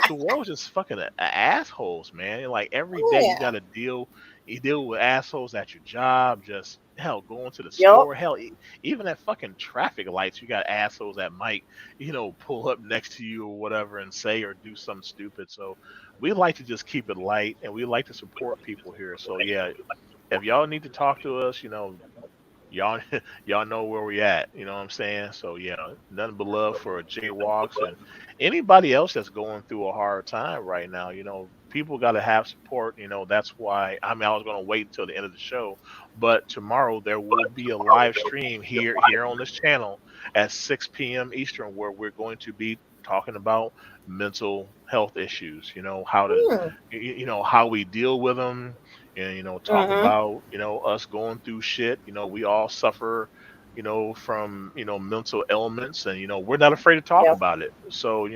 The world's just fucking assholes, man. Like every day you gotta you deal with assholes at your job, just hell, going to the store, hell, even at fucking traffic lights, you got assholes that might, pull up next to you or whatever and say or do something stupid. So we like to just keep it light and we like to support people here. So yeah, if y'all need to talk to us, y'all y'all know where we at. You know what I'm saying? So yeah, nothing but love for Jaywalks and anybody else that's going through a hard time right now. People got to have support. That's why I was going to wait until the end of the show, but tomorrow there will be a live stream here on this channel at 6 p.m. Eastern where we're going to be talking about mental health issues. How we deal with them and talk about us going through shit. We all suffer from mental ailments, and we're not afraid to talk about it. So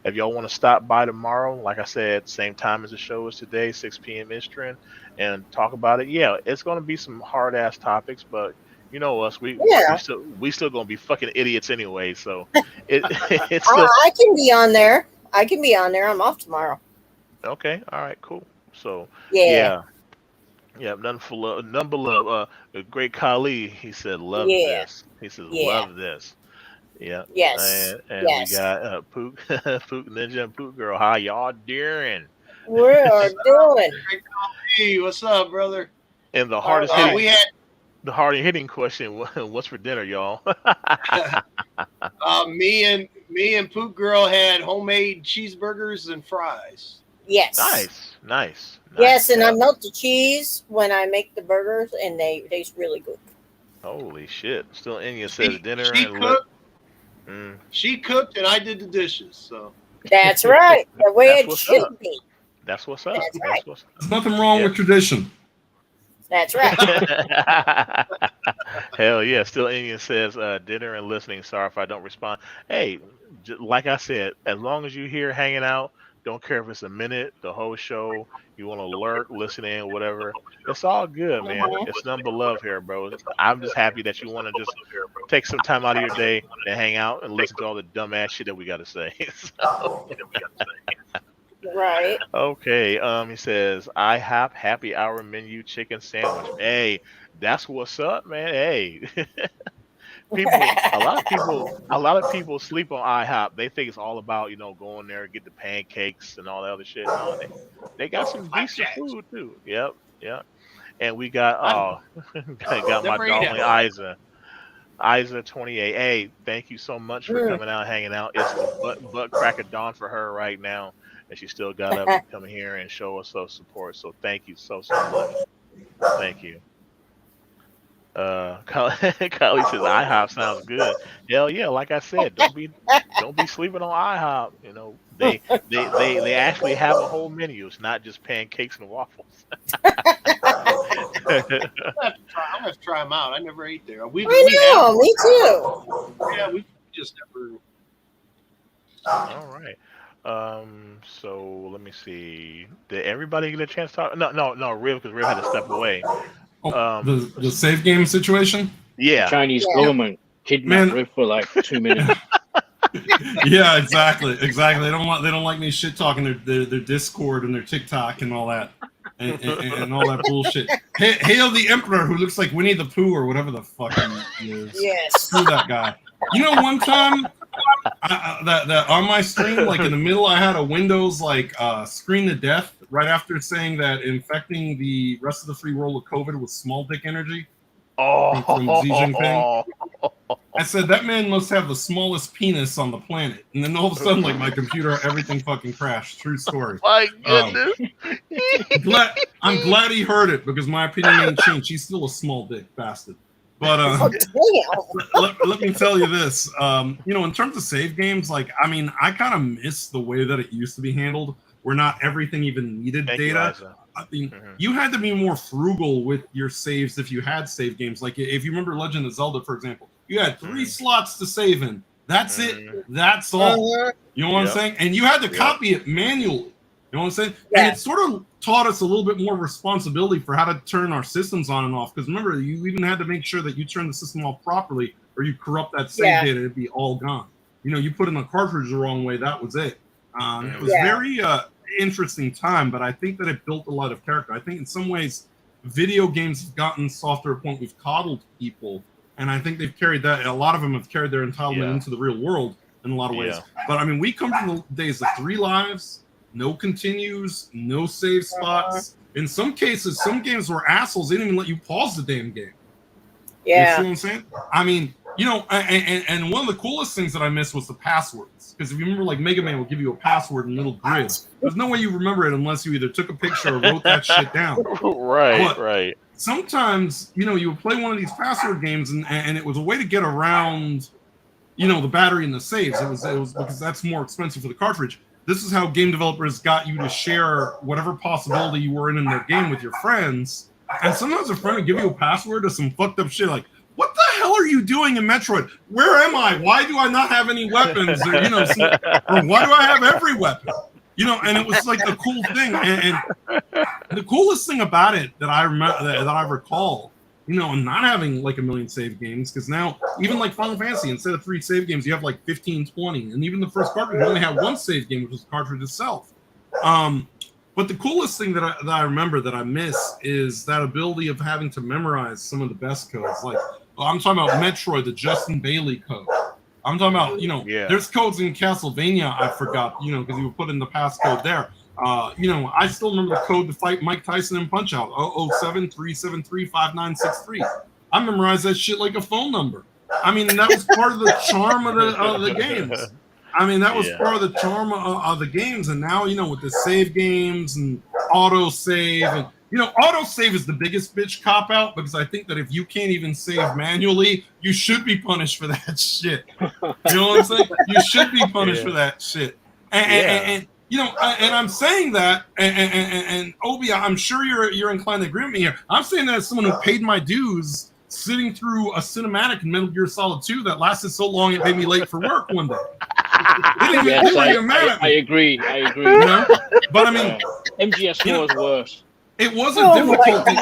If y'all want to stop by tomorrow, like I said, same time as the show is today, 6 p.m. Eastern, and talk about it. Yeah, it's gonna be some hard ass topics, but you know us, Yeah, we still gonna be fucking idiots anyway. So it it's still I can be on there. I can be on there. I'm off tomorrow. okay. All right, cool. So Yeah, yeah, yeah, none for love, none but love. The great Kali, he said, love yeah, this. He says, yeah. love this. Yeah, Yes, and we yes. got Pook Pook Ninja and Pook Girl. How y'all doing? We are doing. Hey, what's up, brother? And the All hardest right. We hitting had the hard hitting question: what's for dinner, y'all? me and Pook Girl had homemade cheeseburgers and fries. Yes. Nice, nice, Yes, nice. and I Yeah. melt the cheese when I make the burgers, and they taste really good. Holy shit! Still Indian says She dinner she and let. cooked, Mm, she cooked, and I did the dishes. So That's right. The way that's it what's up. should be. That's what's up. That's right. That's what's There's nothing wrong yeah. with tradition. That's right. Hell yeah! Still Indian says dinner and listening. Sorry if I don't respond. Hey, like I said, as long as you're here hanging out, don't care if it's a minute, the whole show. You want to lurk, listen in, whatever. It's all good, man. Mhm. It's nothing but love here, bro. I'm just happy that you want to just take some time out of your day and hang out and listen to all the dumbass shit that we got to say. Right. Okay. He says I have happy hour menu chicken sandwich. Hey, that's what's up, man. Hey, people. A lot of people sleep on IHOP. They think it's all about going there get the pancakes and all that other shit. No, they got some decent flapjacks. food too. Yep, yep. And we got I've got my never ate at darling one. Isa 28. Hey, thank you so much for Mm. coming out, hanging out. It's the butt crack of dawn for her right now, and she still got up to come here and show us some support. So thank you so much. Thank you. Kylie says IHOP sounds good. Hell yeah, like I said, don't be sleeping on IHOP. They actually have a whole menu. It's not just pancakes and waffles. I'm gonna have to try them out. I never ate there. We I have know. one. Me too. Yeah, we just never. All right. So let me see. Did everybody get a chance to talk? No, Riv, because Riv had to step away. Oh, Um, the save game situation. The yeah. Chinese Yeah. government kidnapped Man. Riv for like 2 minutes. Yeah, exactly. They don't like me shit talking their Discord and their TikTok and all that and all that bullshit. Hail the Emperor, who looks like Winnie the Pooh or whatever the fuck he is. Yes. Screw that guy. You know, one time that on my stream, like in the middle, I had a Windows screen to death right after saying that infecting the rest of the free world with COVID was small dick energy from Xi Jinping. Oh. I said that man must have the smallest penis on the planet, and then all of a sudden, like my computer, everything fucking crashed. True story. My Um, goodness. I'm glad he heard it because my opinion ain't changed. He's still a small dick bastard. But Oh, damn. let me tell you this. In terms of save games, I kind of miss the way that it used to be handled, where not everything even needed Thank you, data. Isa. I mean, Mhm. you had to be more frugal with your saves if you had save games. Like if you remember Legend of Zelda, for example, you had 3 slots to save in. That's it. Mhm. That's all. Uh-huh. You know what I'm Yep. saying? And you had to Yep. copy it manually. You know what I'm saying? Yeah. And it sort of taught us a little bit more responsibility for how to turn our systems on and off. Because remember, you even had to make sure that you turn the system off properly, or you corrupt that save Yeah. data, it'd be all gone. You put in a cartridge the wrong way, that was it. It was Yeah. very interesting time, but I think that it built a lot of character. I think in some ways, video games have gotten soft to a point we've coddled people, and I think they've carried that. A lot of them have carried their entitlement Yeah. into the real world in a lot of ways. Yeah. But I mean, we come from the days of 3 lives, no continues, no save spots. In some cases, some games were assholes. They didn't even let you pause the damn game. You see Yeah. what I'm saying? I mean, and one of the coolest things that I missed was the passwords. Because if you remember, like Mega Man will give you a password in little grids. There's no way you remember it unless you either took a picture or wrote that shit down. Right, But- right. Sometimes, you would play one of these password games, and it was a way to get around, the battery and the saves. It was because that's more expensive for the cartridge. This is how game developers got you to share whatever possibility you were in their game with your friends. And sometimes a friend would give you a password to some fucked up shit like what the hell are you doing in Metroid? Where am I? Why do I not have any weapons? Or, or why do I have every weapon? And it was like the cool thing. And the coolest thing about it that I remember, that I recall, and not having like a million save games, because now even like Final Fantasy, instead of 3 save games, you have like 15, 20. And even the first cartridge, you only had 1 save game, which was the cartridge itself. But the coolest thing that I remember that I miss is that ability of having to memorize some of the best codes. Like, I'm talking about Metroid, the Justin Bailey code. I'm talking about, there's codes in Castlevania I forgot, because you would put in the passcode there. I still remember the code to fight Mike Tyson in Punch-Out, 007-373-5963. I memorized that shit like a phone number. I mean, that was part of the charm of the games. I mean, that was part of the charm of the games. And now, with the save games and auto-save, and, auto-save is the biggest bitch cop-out, because I think that if you can't even save manually, you should be punished for that shit. You know what I'm saying? You should be punished for that shit. And I'm saying that, and Obi, I'm sure you're inclined to agree with me here. I'm saying that as someone who paid my dues sitting through a cinematic in Metal Gear Solid 2 that lasted so long it made me late for work one day. Yes, I agree. But I mean, MGS4 is worse. It was a difficulty,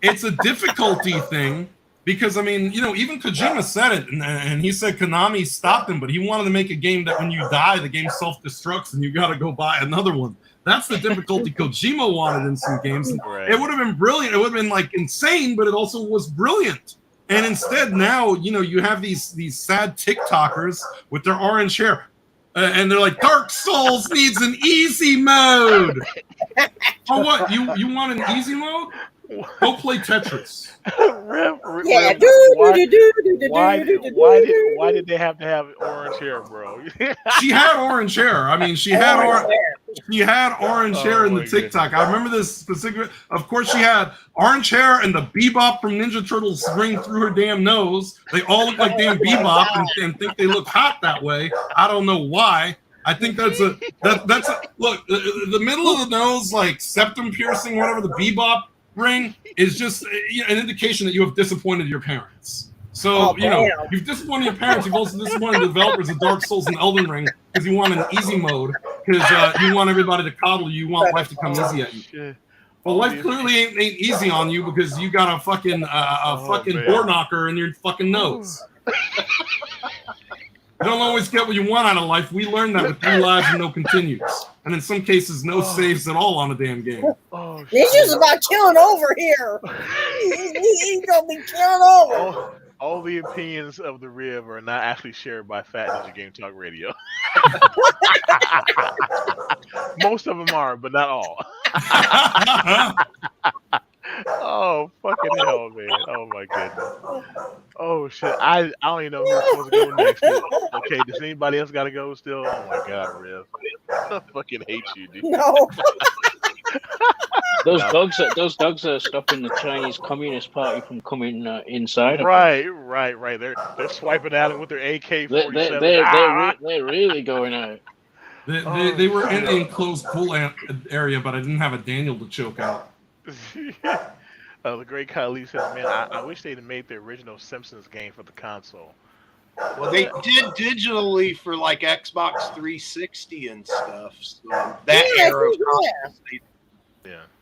it's a difficulty thing, because I mean, even Kojima said it, and he said Konami stopped him, but he wanted to make a game that when you die, the game self-destructs and you got to go buy another one. That's the difficulty Kojima wanted in some games. Right. It would have been brilliant. It would have been like insane, but it also was brilliant. And instead, now you have these sad TikTokers with their orange hair, and they're like, Dark Souls needs an easy mode. Oh, what? You want an easy mode? Go play Tetris. Why did they have to have orange hair, bro? She had orange hair. I mean, she had orange hair in the TikTok. I remember this specific. Of course, she had orange hair, and the Bebop from Ninja Turtles ring through her damn nose. They all look like damn Bebop and think they look hot that way. I don't know why. I think that's a look. The middle of the nose, like septum piercing, whatever the Bebop ring is, just an indication that you have disappointed your parents. So, you've disappointed your parents. You've also disappointed the developers of Dark Souls and Elden Ring, because you want an easy mode, because you want everybody to coddle you. You want life to come easy at you. Well, life clearly ain't easy on you, because you got a fucking door knocker in your fucking nose. You don't always get what you want out of life. We learned that with 3 lives and no continues. And in some cases, no saves at all on a damn game. This is about killing over here. He's going to be killing over. All the opinions of the Riv are not actually shared by Fat Ninja Game Talk Radio. Most of them are, but not all. Oh, fucking hell, man. Oh, my goodness. Oh, shit. I don't even know who's supposed to go next. Okay, does anybody else got to go still? Oh, my God, Riv. I fucking hate you, dude. No. Those dogs are stopping the Chinese Communist Party from coming inside. Right. They're swiping at it with their AK-47. They're really going out. They were in the enclosed pool area, but I didn't have a Daniel to choke out. The great Kylie said, man, I wish they'd have made the original Simpsons game for the console. Well, they did digitally for like Xbox 360 and stuff. So that era of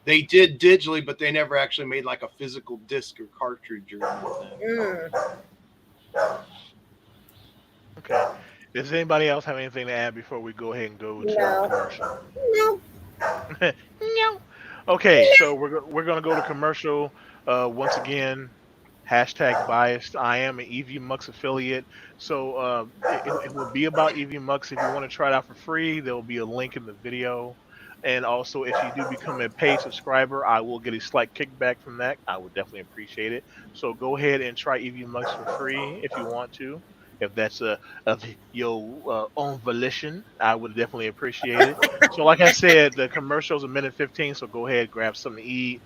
they did digitally, but they never actually made like a physical disc or cartridge or anything. Okay. Does anybody else have anything to add before we go ahead and go to our commercial? No. No. Okay, so we're gonna go to commercial. Once again, #biased. I am an EV Mux affiliate, so it will be about EV Mux. If you want to try it out for free, there will be a link in the video. And also, if you do become a paid subscriber, I will get a slight kickback from that. I would definitely appreciate it. So go ahead and try EV Mux for free if you want to. If that's of your own volition, I would definitely appreciate it. So like I said, the commercial's 1:15, so go ahead, grab something to eat,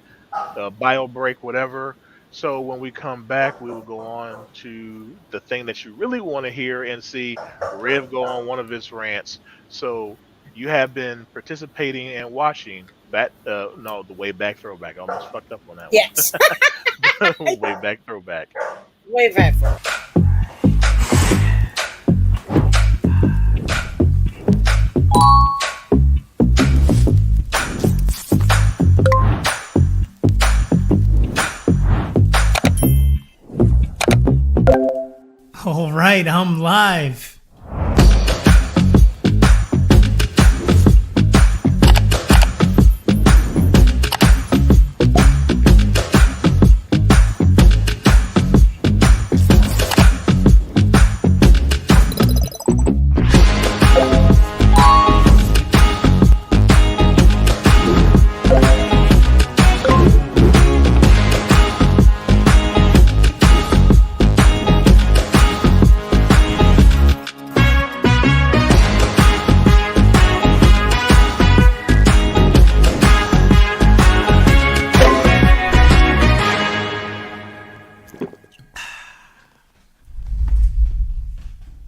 bio break, whatever. So when we come back, we will go on to the thing that you really want to hear and see Riv go on one of his rants. So you have been participating and watching the Wayback Throwback. I almost fucked up on that Yes. one. Wayback Throwback. Wayback. All right, I'm live.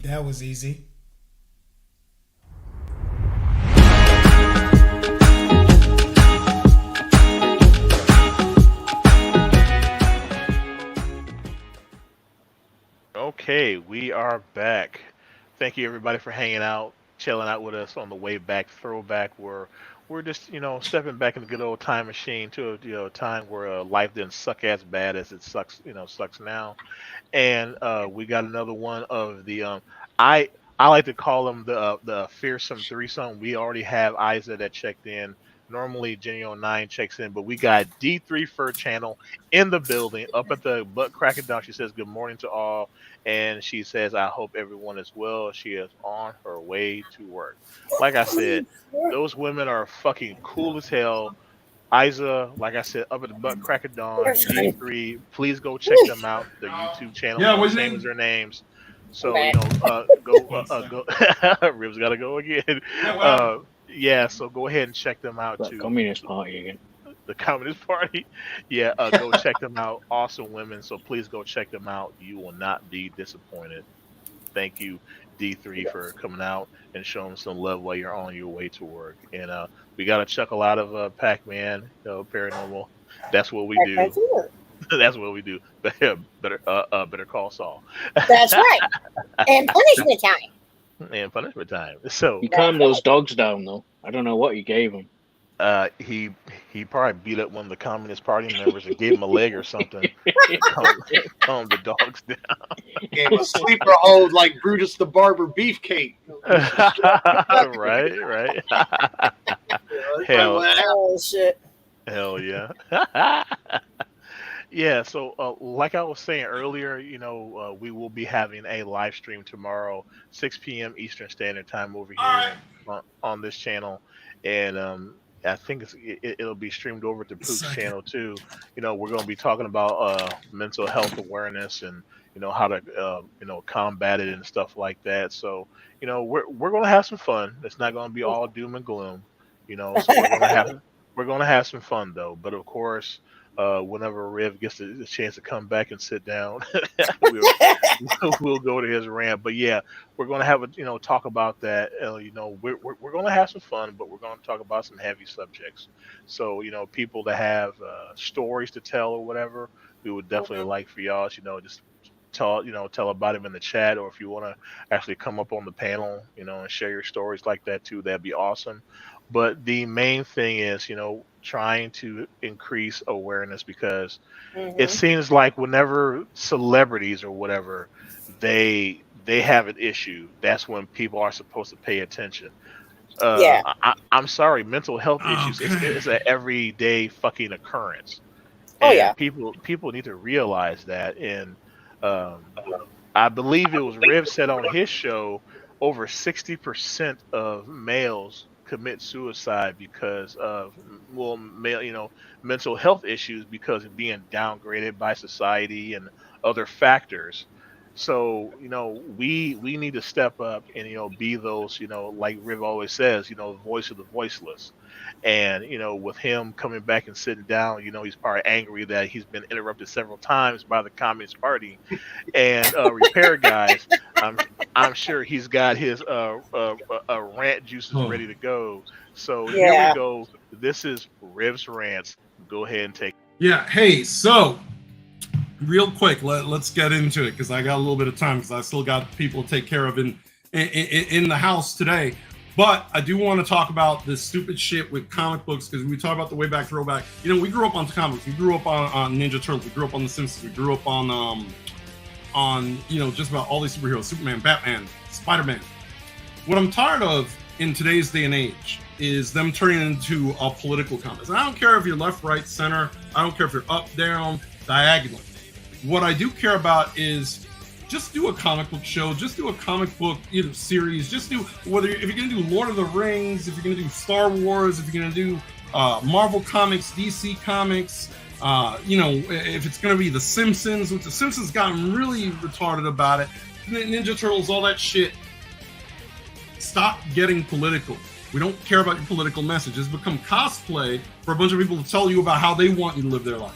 That was easy. Okay, we are back. Thank you everybody for hanging out, chilling out with us on the Wayback Throwback. Where we're just stepping back in the good old time machine to a time where life didn't suck as bad as it sucks now. And we got another one of the I I like to call them the fearsome threesome. We already have Isa that checked in. Normally Jenny09 checks in, but we got D3 Fur Channel in the building, up at the butt cracking down. She says good morning to all, and she says I hope everyone is well. She is on her way to work. Like I said, those women are fucking cool as hell. Isa, like I said, up at the butt crack of dawn, D3. Please go check them out. Their YouTube channel, Yeah, what's the his same as name? their names. So Matt. go. Ribs got to go again. Yeah, what happened? Yeah, so go ahead and check them out That too. Communist Party again. The Communist Party. Yeah, go check them out. Awesome women. So please go check them out. You will not be disappointed. Thank you, D3, for coming out and showing some love while you're on your way to work. And we got to chuckle out of Pac-Man, paranormal. That's what we do. That's what we do. But better call Saul. That's right. And punishment time. And punishment time. So You calm those dogs down though. I don't know what you gave them. he probably beat up one of the Communist Party members and gave him a leg or something. Calm the dogs down. Gave a sleeper hold like Brutus the Barber Beefcake. Right. Hell, Oh shit. hell yeah. Yeah, so like I was saying earlier, we will be having a live stream tomorrow, 6 p.m. Eastern Standard Time over here on this channel, and I think it'll be streamed over to Pook's channel too. We're going to be talking about mental health awareness and how to combat it and stuff like that. So we're going to have some fun. It's not going to be all doom and gloom. So we're going to have some fun though. But of course, whenever Riv gets the chance to come back and sit down, we'll go to his rant. But yeah, we're going to have a talk about that. We're going to have some fun, but we're going to talk about some heavy subjects. So people that have stories to tell or whatever, we would definitely like for y'all, just tell about them in the chat, or if you want to actually come up on the panel, and share your stories like that too, that'd be awesome. But the main thing is, trying to increase awareness, because it seems like whenever celebrities or whatever, they have an issue, that's when people are supposed to pay attention. Yeah. I'm sorry, mental health issues is an everyday fucking occurrence. Oh And yeah. people need to realize that. And um, I believe it was Riv said on his show, over 60% of males commit suicide because of mental health issues, because of being downgraded by society and other factors. So we need to step up and be those, like Riv always says, the voice of the voiceless. And with him coming back and sitting down, he's probably angry that he's been interrupted several times by the Communist Party and repair guys. I'm sure he's got his rant juices ready to go. So here Yeah. we go. This is Riv's rants. Go ahead and take. Yeah. Hey, so real quick, let's get into it because I got a little bit of time because I still got people to take care of in the house today. But I do want to talk about this stupid shit with comic books because we talk about the Wayback Throwback. You know, we grew up on comics. We grew up on Ninja Turtles. We grew up on The Simpsons. We grew up on just about all these superheroes: Superman, Batman, Spider-Man. What I'm tired of in today's day and age is them turning into a political comics. And I don't care if you're left, right, center. I don't care if you're up, down, diagonal. What I do care about is just do a comic book show, just do a comic book series, just do if you're gonna do Lord of the Rings, if you're gonna do Star Wars, if you're gonna do Marvel Comics, DC Comics, if it's gonna be The Simpsons, which The Simpsons gotten really retarded about it, Ninja Turtles, all that shit. Stop getting political. We don't care about your political message. It's become cosplay for a bunch of people to tell you about how they want you to live their life.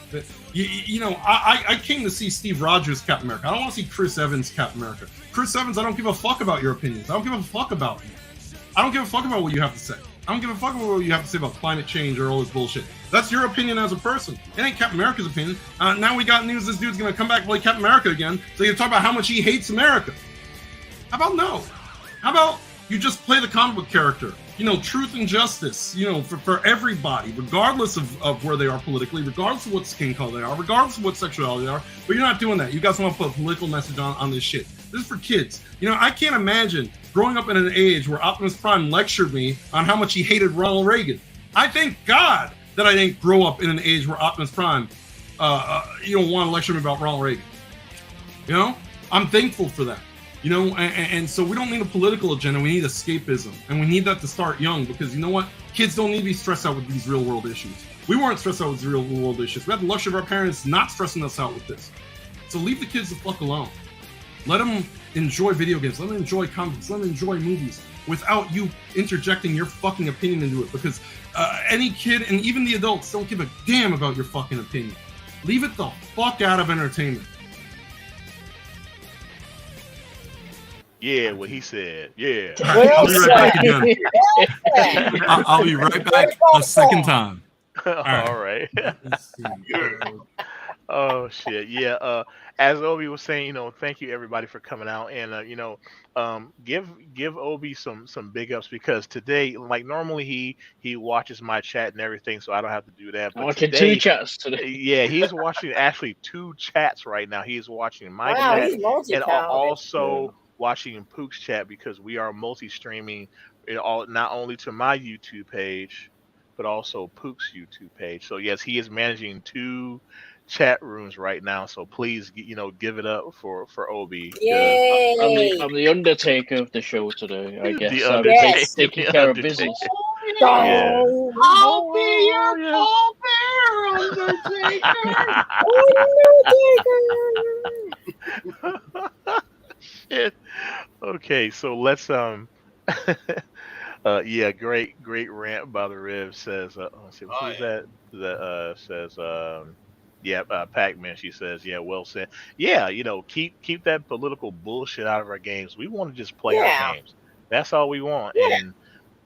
I came to see Steve Rogers Captain America. I don't want to see Chris Evans Captain America. Chris Evans, I don't give a fuck about your opinions. I don't give a fuck about you. I don't give a fuck about what you have to say. I don't give a fuck about what you have to say about climate change or all this bullshit. That's your opinion as a person. It ain't Captain America's opinion. Now we got news this dude's going to come back and play Captain America again, so you can talk about how much he hates America. How about no? How about you just play the comic book character? Truth and justice, for everybody, regardless of where they are politically, regardless of what skin color they are, regardless of what sexuality they are. But you're not doing that. You guys want to put a political message on this shit. This is for kids. I can't imagine growing up in an age where Optimus Prime lectured me on how much he hated Ronald Reagan. I thank God that I didn't grow up in an age where Optimus Prime, want to lecture me about Ronald Reagan. I'm thankful for that. And so we don't need a political agenda. We need escapism. And we need that to start young because you know what? Kids don't need to be stressed out with these real world issues. We weren't stressed out with these real world issues. We had the luxury of our parents not stressing us out with this. So leave the kids the fuck alone. Let them enjoy video games. Let them enjoy comics. Let them enjoy movies without you interjecting your fucking opinion into it because any kid and even the adults don't give a damn about your fucking opinion. Leave it the fuck out of entertainment. Yeah, what he said. Yeah. I'll be right back again. I'll be right back a second time. All right. Oh shit. Yeah. As Obi was saying, thank you everybody for coming out and give Obi some big ups because today, like normally he watches my chat and everything, so I don't have to do that. But watching two chats today. Yeah, he's watching actually two chats right now. He's watching my Wow, chat he's multi-talented. and also watching Pook's chat because we are multi-streaming not only to my YouTube page, but also Pook's YouTube page. So yes, he is managing two chat rooms right now. So please, give it up for Obi. Yay! I'm the Undertaker of the show today, I guess. The I'm Undertaker. taking care of business. Yeah. I'll be your pallbearer, Undertaker. Shit. Okay, so let's great rant by the Riv says let's see who's that says Pac-Man, she says, yeah, well said. Yeah, keep that political bullshit out of our games. We want to just play our games. That's all we want. Yeah. And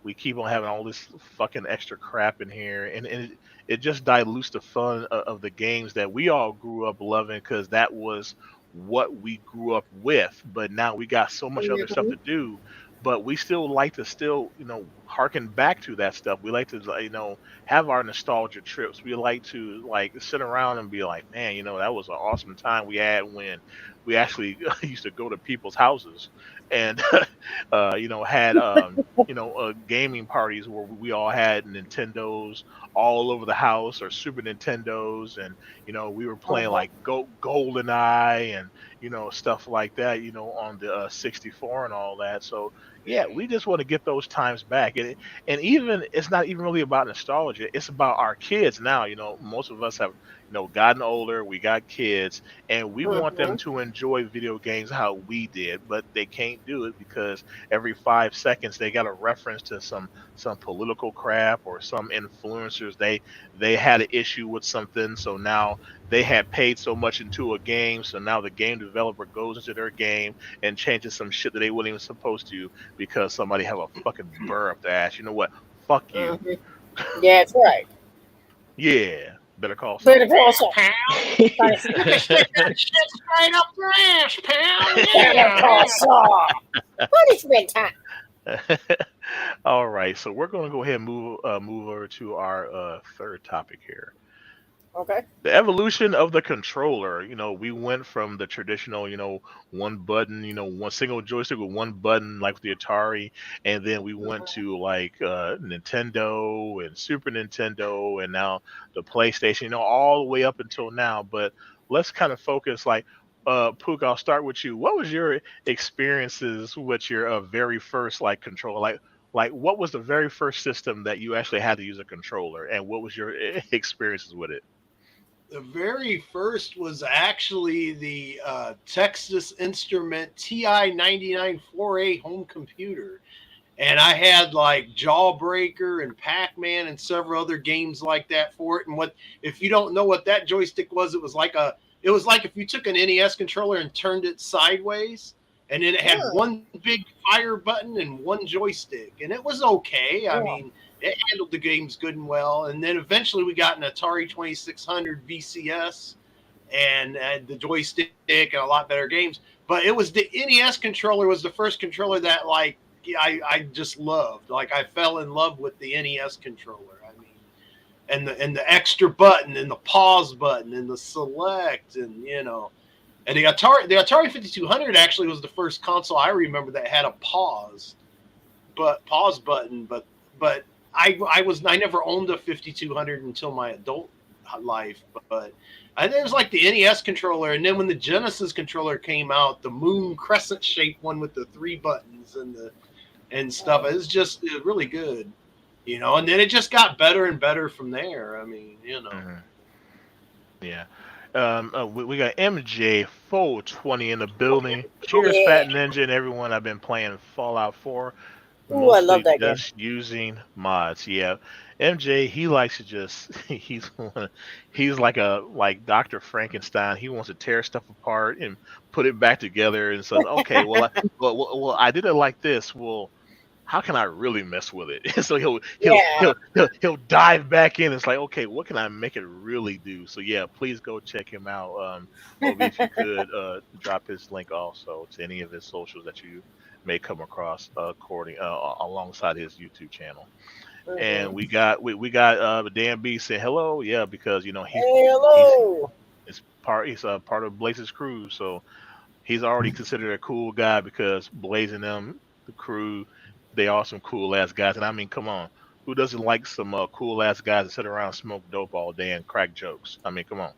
we keep on having all this fucking extra crap in here and it just dilutes the fun of the games that we all grew up loving because that was what we grew up with. But now we got so much other stuff to do. But we still like to harken back to that stuff. We like to, have our nostalgia trips. We like to sit around and be like, man, that was an awesome time we had when we actually used to go to people's houses and, had, gaming parties where we all had Nintendos all over the house or Super Nintendos. And, we were playing like GoldenEye and, stuff like that, on the 64 and all that. So, yeah, we just want to get those times back. And even it's not even really about nostalgia. It's about our kids now. Most of us have, gotten older. We got kids and we want them to enjoy video games how we did, but they can't do it because every 5 seconds they got a reference to some political crap or some influencers. They had an issue with something. So now they had paid so much into a game. So now the game developer goes into their game and changes some shit that they weren't even supposed to because somebody have a fucking burr up the ass. You know what? Fuck you. Yeah, that's right. Yeah. Better call Saul. Better call Saul. You can stick that shit straight up your ass, pal. Better call Yeah. Saul. Punishment time. All right, so we're going to go ahead and move over to our third topic here. Okay. The evolution of the controller. We went from the traditional, one button, one single joystick with one button, like the Atari, and then we went to like Nintendo and Super Nintendo, and now the PlayStation. All the way up until now. But let's kind of focus, like, Pook. I'll start with you. What was your experiences with your very first like controller? Like, what was the very first system that you actually had to use a controller, and what was your experiences with it? The very first was actually the Texas Instrument TI-99 4A home computer. And I had like Jawbreaker and Pac-Man and several other games like that for it. And if you don't know what that joystick was, it was like if you took an NES controller and turned it sideways, and then it had one big fire button and one joystick, and it was okay. I mean, it handled the games good and well. And then eventually we got an Atari 2600 VCS and the joystick and a lot better games. But it was the NES controller was the first controller that like I just loved. Like I fell in love with the NES controller. I mean, and the extra button and the pause button and the select and and the Atari 5200 actually was the first console I remember that had a pause button. But I never owned a 5200 until my adult life. But I think it was like the NES controller, and then when the Genesis controller came out, the moon crescent shaped one with the 3 buttons and stuff. It was really good, And then it just got better and better from there. I mean, Mm-hmm. Yeah. We got MJ420 in the building. Cheers, Fat Ninja, and everyone. I've been playing Fallout 4, Ooh, I love mostly that game. just using mods. Yeah, MJ, he likes to just he's like Dr. Frankenstein. He wants to tear stuff apart and put it back together and says, okay, I did it like this. Well, how can I really mess with it? So Yeah. he'll dive back in. It's like, okay, what can I make it really do? So yeah, please go check him out. Obi, if you could drop his link also to any of his socials that you may come across alongside his YouTube channel. And we got Dan B saying hello, yeah, because Hello. he's part of Blaze's crew, so he's already considered a cool guy because Blaze and them, the crew, they are some cool ass guys. And I mean, come on, who doesn't like some cool ass guys that sit around and smoke dope all day and crack jokes? I mean, come on.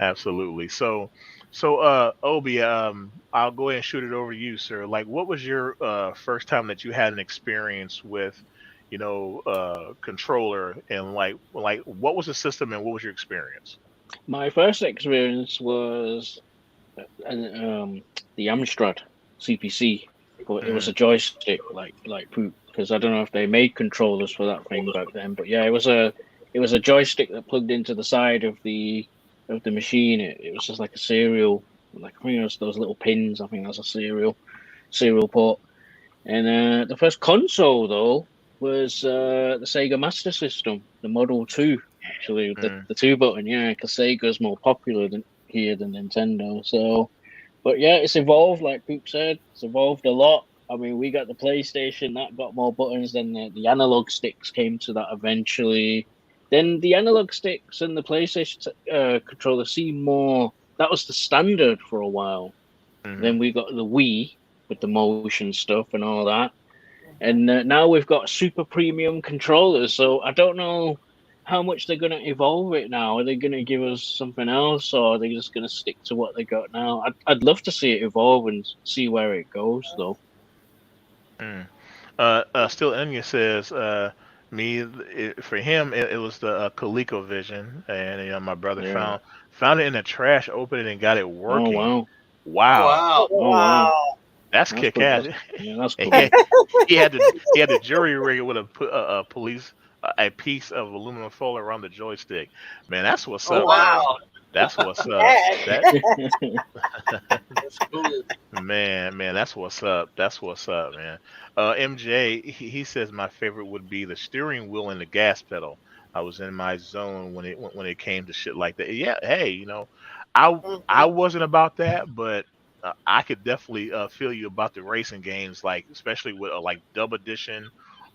Absolutely. So Obi, I'll go ahead and shoot it over to you, sir. Like, what was your first time that you had an experience with, controller, and like what was the system and what was your experience? My first experience was the Amstrad CPC, but it was a joystick, like Poop, because I don't know if they made controllers for that thing back then. But yeah, it was a joystick that plugged into the side of the machine. It was just like a serial, like I think it was those little pins. I think that's a serial port. And the first console though was the Sega Master System, the Model 2, actually, the 2-button. Yeah, because Sega's more popular than Nintendo. So, but yeah, it's evolved, like Poop said. It's evolved a lot. I mean, we got the PlayStation that got more buttons. Then the analog sticks came to that eventually. Then the analog sticks and the PlayStation controller seemed more. That was the standard for a while. Then we got the Wii with the motion stuff and all that. And now we've got super premium controllers. So I don't know how much they're going to evolve it now. Are they going to give us something else, or are they just going to stick to what they got now? I'd love to see it evolve and see where it goes, though. Still Enya says, for him, it was the ColecoVision, and my brother found it in the trash, opened it, and got it working. Oh Wow. Wow. Oh wow. That's kick ass. Yeah, that's cool. he had the jury rig with a police a piece of aluminum foil around the joystick. Man, that's what's Oh up, man. wow. Wow, That's what's up. That That. that's cool. man, that's what's up. That's what's up, man. MJ, he says my favorite would be the steering wheel and the gas pedal. I was in my zone when it came to shit like that. Yeah, hey, I Mhm. wasn't about that, but I could definitely feel you about the racing games, like especially with like Dub Edition,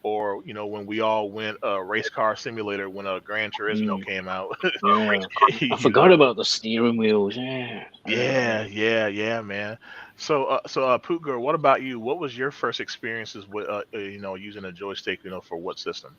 or when we all went race car simulator when Gran Turismo Mm, came out. yeah. I you forgot know, about the steering wheels. Yeah. yeah, man. So, Poot Girl, what about you? What was your first experiences with, using a joystick, for what system?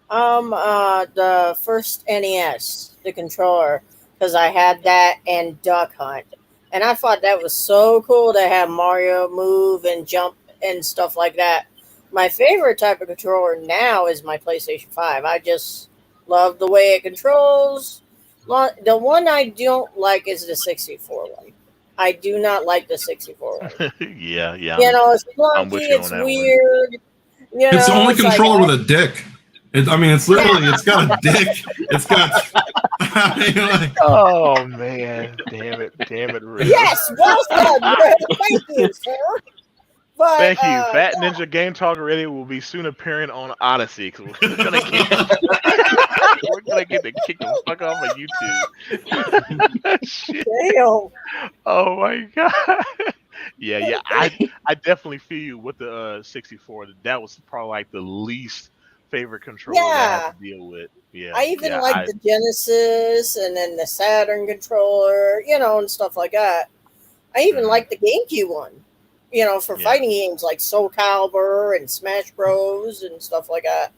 The first NES, the controller, because I had that and Duck Hunt, and I thought that was so cool to have Mario move and jump and stuff like that. My favorite type of controller now is my PlayStation 5. I just love the way it controls. The one I don't like is the 64 one. I do not like the 64 one. Yeah, It's I'm with clunky, you on it's that one. weird. It's the only It's like, controller with a dick. I mean, it's yeah, literally, it's got a dick. It's got. I mean, like, Oh man, damn it, Rev. yes, well said, Red. Thank you, sir. But Thank you. Fat Ninja Game Talk Radio will be soon appearing on Odyssey because we're gonna get we're gonna get to kick the fuck off of YouTube. Shit. damn, Oh my god. Yeah. I definitely feel you with the 64. That was probably like the least favorite controller that I had yeah. to deal with. Yeah, I even yeah. like I the Genesis and then the Saturn controller, and stuff like that. I even mhm, like the GameCube one, for yeah. fighting games like Soul Calibur and Smash Bros. And stuff like that.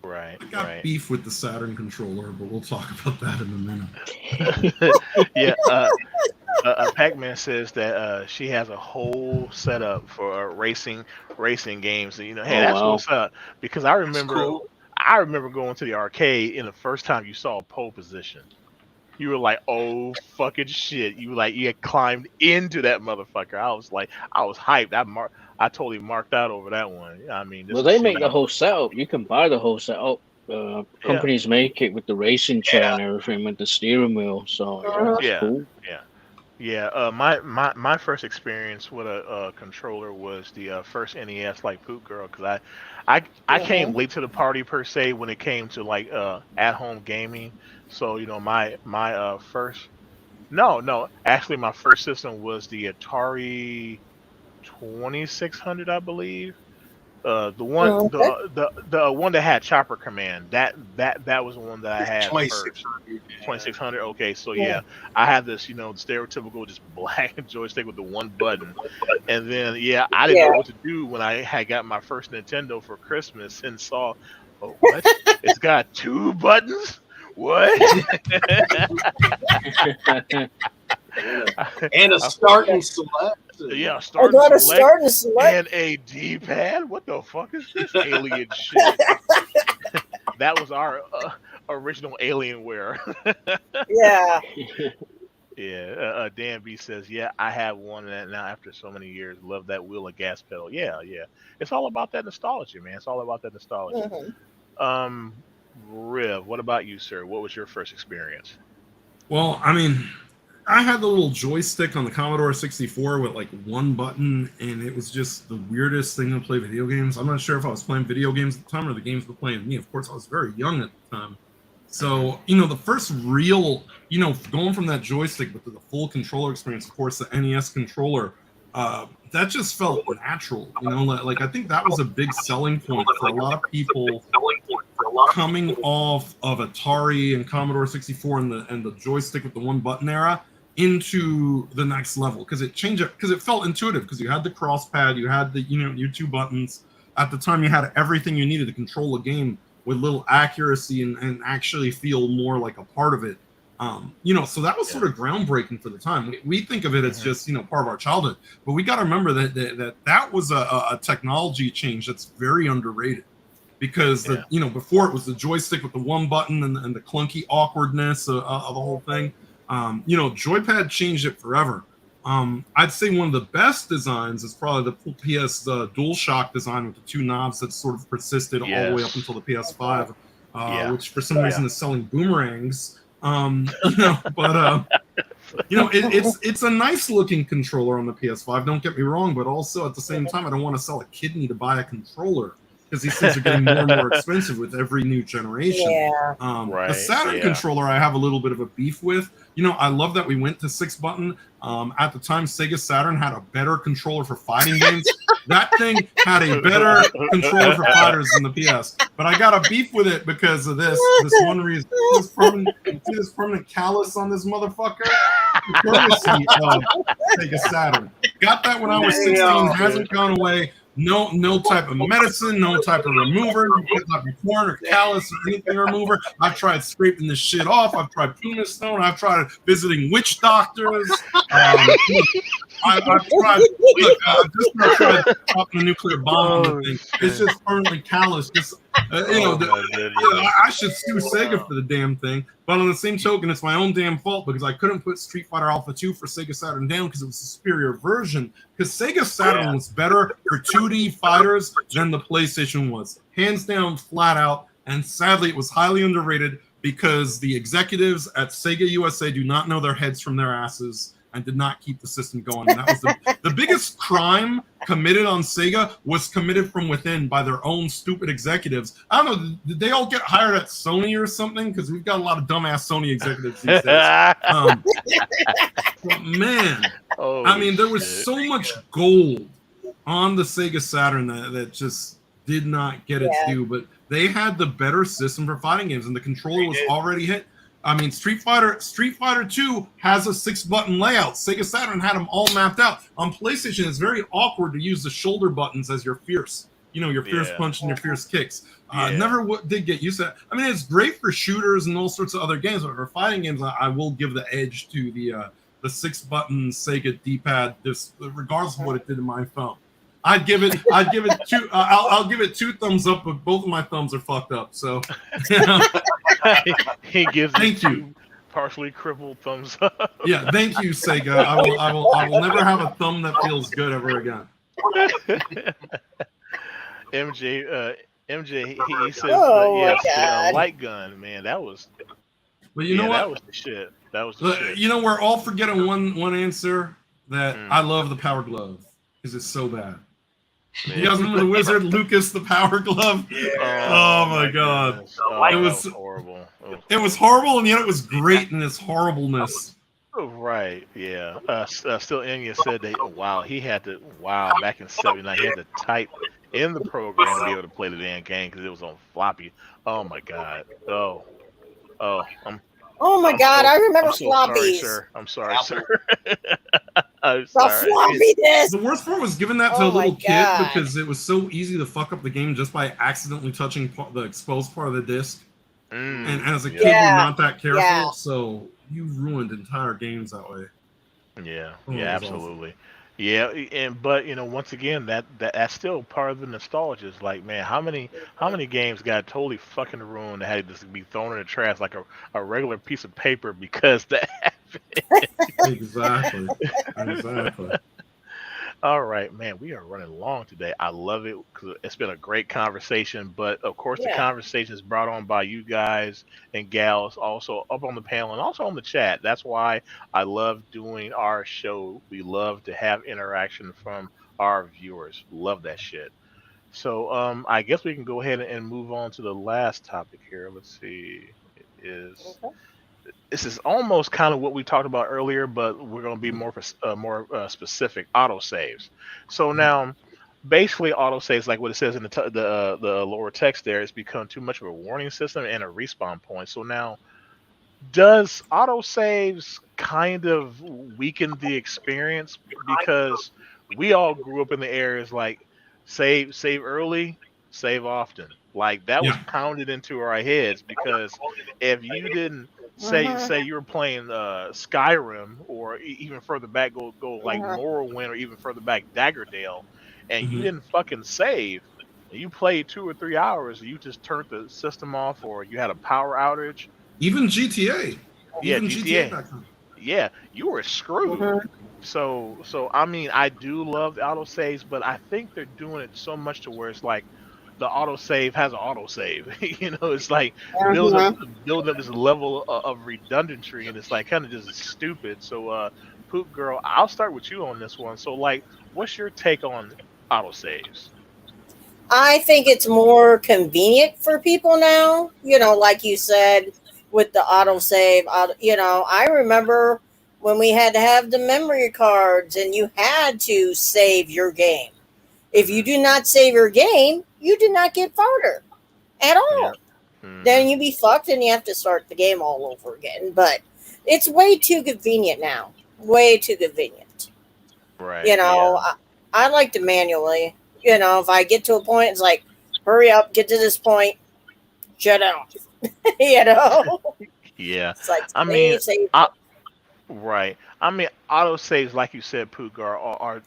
Right, I got right. beef with the Saturn controller, but we'll talk about that in a minute. Yeah. Pac-Man says that she has a whole setup for racing games, and hey, Oh that's wow. what's up. Because That's cool. I remember going to the arcade, and the first time you saw pole position, you were like, "Oh fucking shit!" You had climbed into that motherfucker. I was hyped. I totally marked out over that one. I mean, Well, this is they shit. make the whole setup. You can buy the whole setup. Yeah, Companies make it with the racing chair Yeah, and everything with the steering wheel. So yeah, Uh-huh. it's yeah, cool. yeah. Yeah, my first experience with a controller was the first NES, like Poop Girl, because I came Mhm. late to the party per se when it came to like at home gaming. So my first no, actually my first system was the Atari 2600, I believe. The one Okay. the one that had Chopper Command. That was the one that I had first. 2600. Yeah. 2600. Okay, so Yeah. yeah, I had this, stereotypical just black joystick with the one button, and then yeah, I didn't know Yeah. what to do when I had got my first Nintendo for Christmas and saw, oh what? It's got two buttons. What? And a I- start and select. yeah, And I start and got to select start and select. and a D-pad. What the fuck is this alien shit? That was our original Alienware. Yeah. Yeah, Dan B says, "Yeah, I have one that now after so many years. Love that wheel and gas pedal. Yeah. It's all about that nostalgia, man. It's all about that nostalgia." Mhm. Riv, what about you, sir? What was your first experience? Well, I mean, I had the little joystick on the Commodore 64 with like one button, and it was just the weirdest thing to play video games. I'm not sure if I was playing video games at the time or the games were playing me. Of course, I was very young at the time. Hmm. So, the first real, going from that joystick but to the full controller experience, of course, the NES controller, that just felt natural. Like I think that was a big selling point for a lot of people coming off of Atari and Commodore 64 and the joystick with the one button era into the next level because it changed it because it felt intuitive because you had the cross pad, you had the your two buttons. At the time, you had everything you needed to control a game with little accuracy and actually feel more like a part of it. So that was Yeah. sort of groundbreaking for the time. We think of it as Hmm. just part of our childhood, but we got to remember that was a technology change that's very underrated because Yeah. before it was the joystick with the one button and the clunky awkwardness of the whole thing. Joypad changed it forever. I'd say one of the best designs is probably the PS DualShock design with the 2 knobs that sort of persisted all the way up Yes. until the PS5, Yeah. which for some reason is selling boomerangs. But it's a nice looking controller on the PS5. Don't get me wrong, but also at the same time, I don't want to sell a kidney to buy a controller because these things are getting more and more expensive with every new generation. Yeah. The Right, Saturn yeah. controller, I have a little bit of a beef with. I love that we went to 6-button. At the time, Sega Saturn had a better controller for fighting games. That thing had a better controller for fighters than the PS. But I got a beef with it because of this one reason. See this permanent callus on this motherfucker? Courtesy of Sega Saturn. Got that when I was 16. Hasn't gone away. No type of medicine, no type of remover, no type of corn or callus or anything remover. I've tried scraping this shit off. I've tried Puna Stone. I've tried visiting witch doctors. I've tried. Look, I've tried popping a nuclear bomb on the thing. It's just permanently callous. Just I should sue Sega for the damn thing. But on the same token, it's my own damn fault because I couldn't put Street Fighter Alpha 2 for Sega Saturn down because it was a superior version. Because Sega Saturn was better for 2D fighters than the PlayStation was. Hands down, flat out. And sadly, it was highly underrated because the executives at Sega USA do not know their heads from their asses and did not keep the system going. And that was the biggest crime committed on Sega was committed from within by their own stupid executives. I don't know, did they all get hired at Sony or something? Because we've got a lot of dumbass Sony executives these days. But man, there was so much gold on the Sega Saturn that just did not get its due. But they had the better system for fighting games, and the controller was already hit. Street Fighter 2 has a 6-button layout. Sega Saturn had them all mapped out. On PlayStation, it's very awkward to use the shoulder buttons as your fierce, your fierce punch and your fierce kicks. Never did get used to that. It's great for shooters and all sorts of other games, but for fighting games, I will give the edge to the 6-button Sega D-pad, regardless of what it did to my thumb. I'll give it 2 thumbs up, but both of my thumbs are fucked up. So he gives thank you. Partially crippled thumbs up. Yeah, thank you, Sega. I will never have a thumb that feels good ever again. MJ, he says, yes, light gun, man. That was. But you know what? That was the shit. That was the shit. We're all forgetting one answer that I love the Power Glove because it's so bad. Man. You guys remember the Wizard Lucas, the Power Glove? Oh my God! It was horrible. It was horrible, and yet it was great in its horribleness. Right? Yeah. Still, Enya said that. He had to. Back in '79, he had to type in the program to be able to play the damn game because it was on floppy. Oh my God. Oh my God! I remember floppies. I'm sorry, sir. I'm sorry. Floppy disk. The worst part was giving that to a little kid because it was so easy to fuck up the game just by accidentally touching the exposed part of the disc. And as a kid, you're not that careful, so you ruined entire games that way. Yeah, absolutely. Awesome. Yeah, but once again, that's still part of the nostalgia. It's like, man, how many games got totally fucking ruined that had to just be thrown in the trash like a regular piece of paper because that happened. Exactly. All right, man, we are running long today. I love it because it's been a great conversation. But of course, the conversation is brought on by you guys and gals, also up on the panel and also on the chat. That's why I love doing our show. We love to have interaction from our viewers. Love that shit. So I guess we can go ahead and move on to the last topic here. Let's see. This is almost kind of what we talked about earlier, but we're going to be more specific. Autosaves. So now, basically, autosaves, like what it says in the lower text there, it's become too much of a warning system and a respawn point. So now, does autosaves kind of weaken the experience? Because we all grew up in the areas like save early, save often. Like that was pounded into our heads because if you didn't say you were playing Skyrim or even further back, go like Morrowind or even further back Daggerdale, and you didn't fucking save, you played 2 or 3 hours, you just turned the system off, or you had a power outage. Even GTA. GTA. yeah, you were screwed. Mhm. So I mean, I do love the autosaves, but I think they're doing it so much to where it's like the autosave has an autosave. It's like builds up Mhm. building up this level of redundancy, and it's like kind of just stupid. So, Poop Girl, I'll start with you on this one. So, like, what's your take on autosaves? I think it's more convenient for people now. Like you said, with the autosave. I remember when we had to have the memory cards, and you had to save your game. If you Hmm. do not save your game, you do not get farther at Yeah. all. Hmm. Then you be fucked, and you have to start the game all over again. But it's way too convenient now. Way too convenient. Right. You Yeah. know, I, I like to manually. If I get to a point, it's like, hurry up, get to this point, shut off. you know, Yeah. it's like I mean, save, save. I right. I mean, autosaves, like you said, Pugar,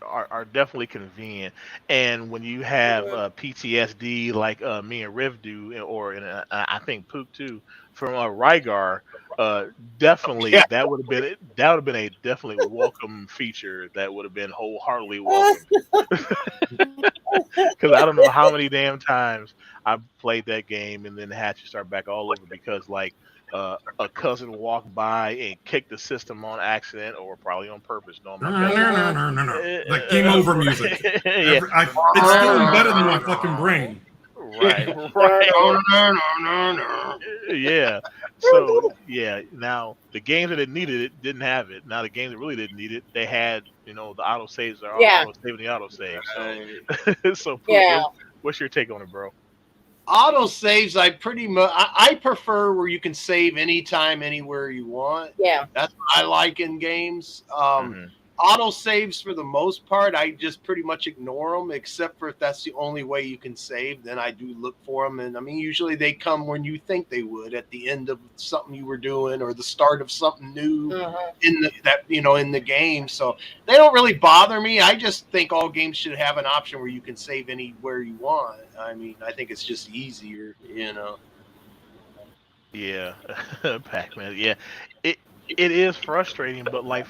are definitely convenient. And when you have Mhm. PTSD, like me and Riv do, I think Pook too, from Rygar, uh, definitely Yeah. that would have been a definitely welcome feature. That would have been wholeheartedly welcomed. Because I don't know how many damn times I played that game and then had to start back all over because like a cousin walked by and kicked the system on accident or probably on purpose, knowing my cousin. Mhm. Like game over music. Yeah, It's still embedded in my fucking brain. right, right, Uh, yeah. So yeah, now the games that it needed it didn't have it. Now the games that really didn't need it, they had the auto saves or yeah, auto saving the auto save. So Right. so Pook, yeah, what's your take on it, bro? Auto saves, I pretty much I prefer where you can save anytime, anywhere you want. yeah. That's what I like in games. Hmm. Auto saves for the most part, I just pretty much ignore them, except for if that's the only way you can save. Then I do look for them, and I mean, usually they come when you think they would, at the end of something you were doing or the start of something new Mhm. in the game. So they don't really bother me. I just think all games should have an option where you can save anywhere you want. I mean, I think it's just easier. Yeah, Pac-Man. Yeah, it it is frustrating, but like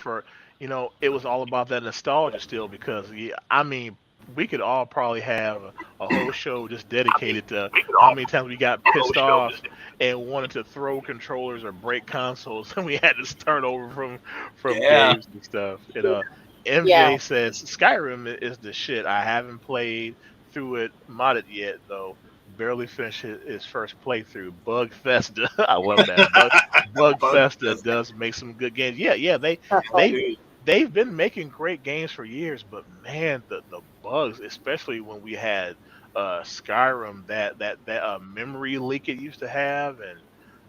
it was all about that nostalgia still because yeah, I mean, we could all probably have a whole show just dedicated to how many times we got pissed off and wanted to throw controllers or break consoles, and we had to start over from Yeah. games and stuff. Yeah. MJ says Skyrim is the shit. I haven't played through it modded yet though. Barely finished his first playthrough. Bug Festa, I love that. Bug Bug Festa Fest. does make some good games. Yeah, yeah, they they've been making great games for years, but man, the bugs, especially when we had Skyrim, that memory leak it used to have, and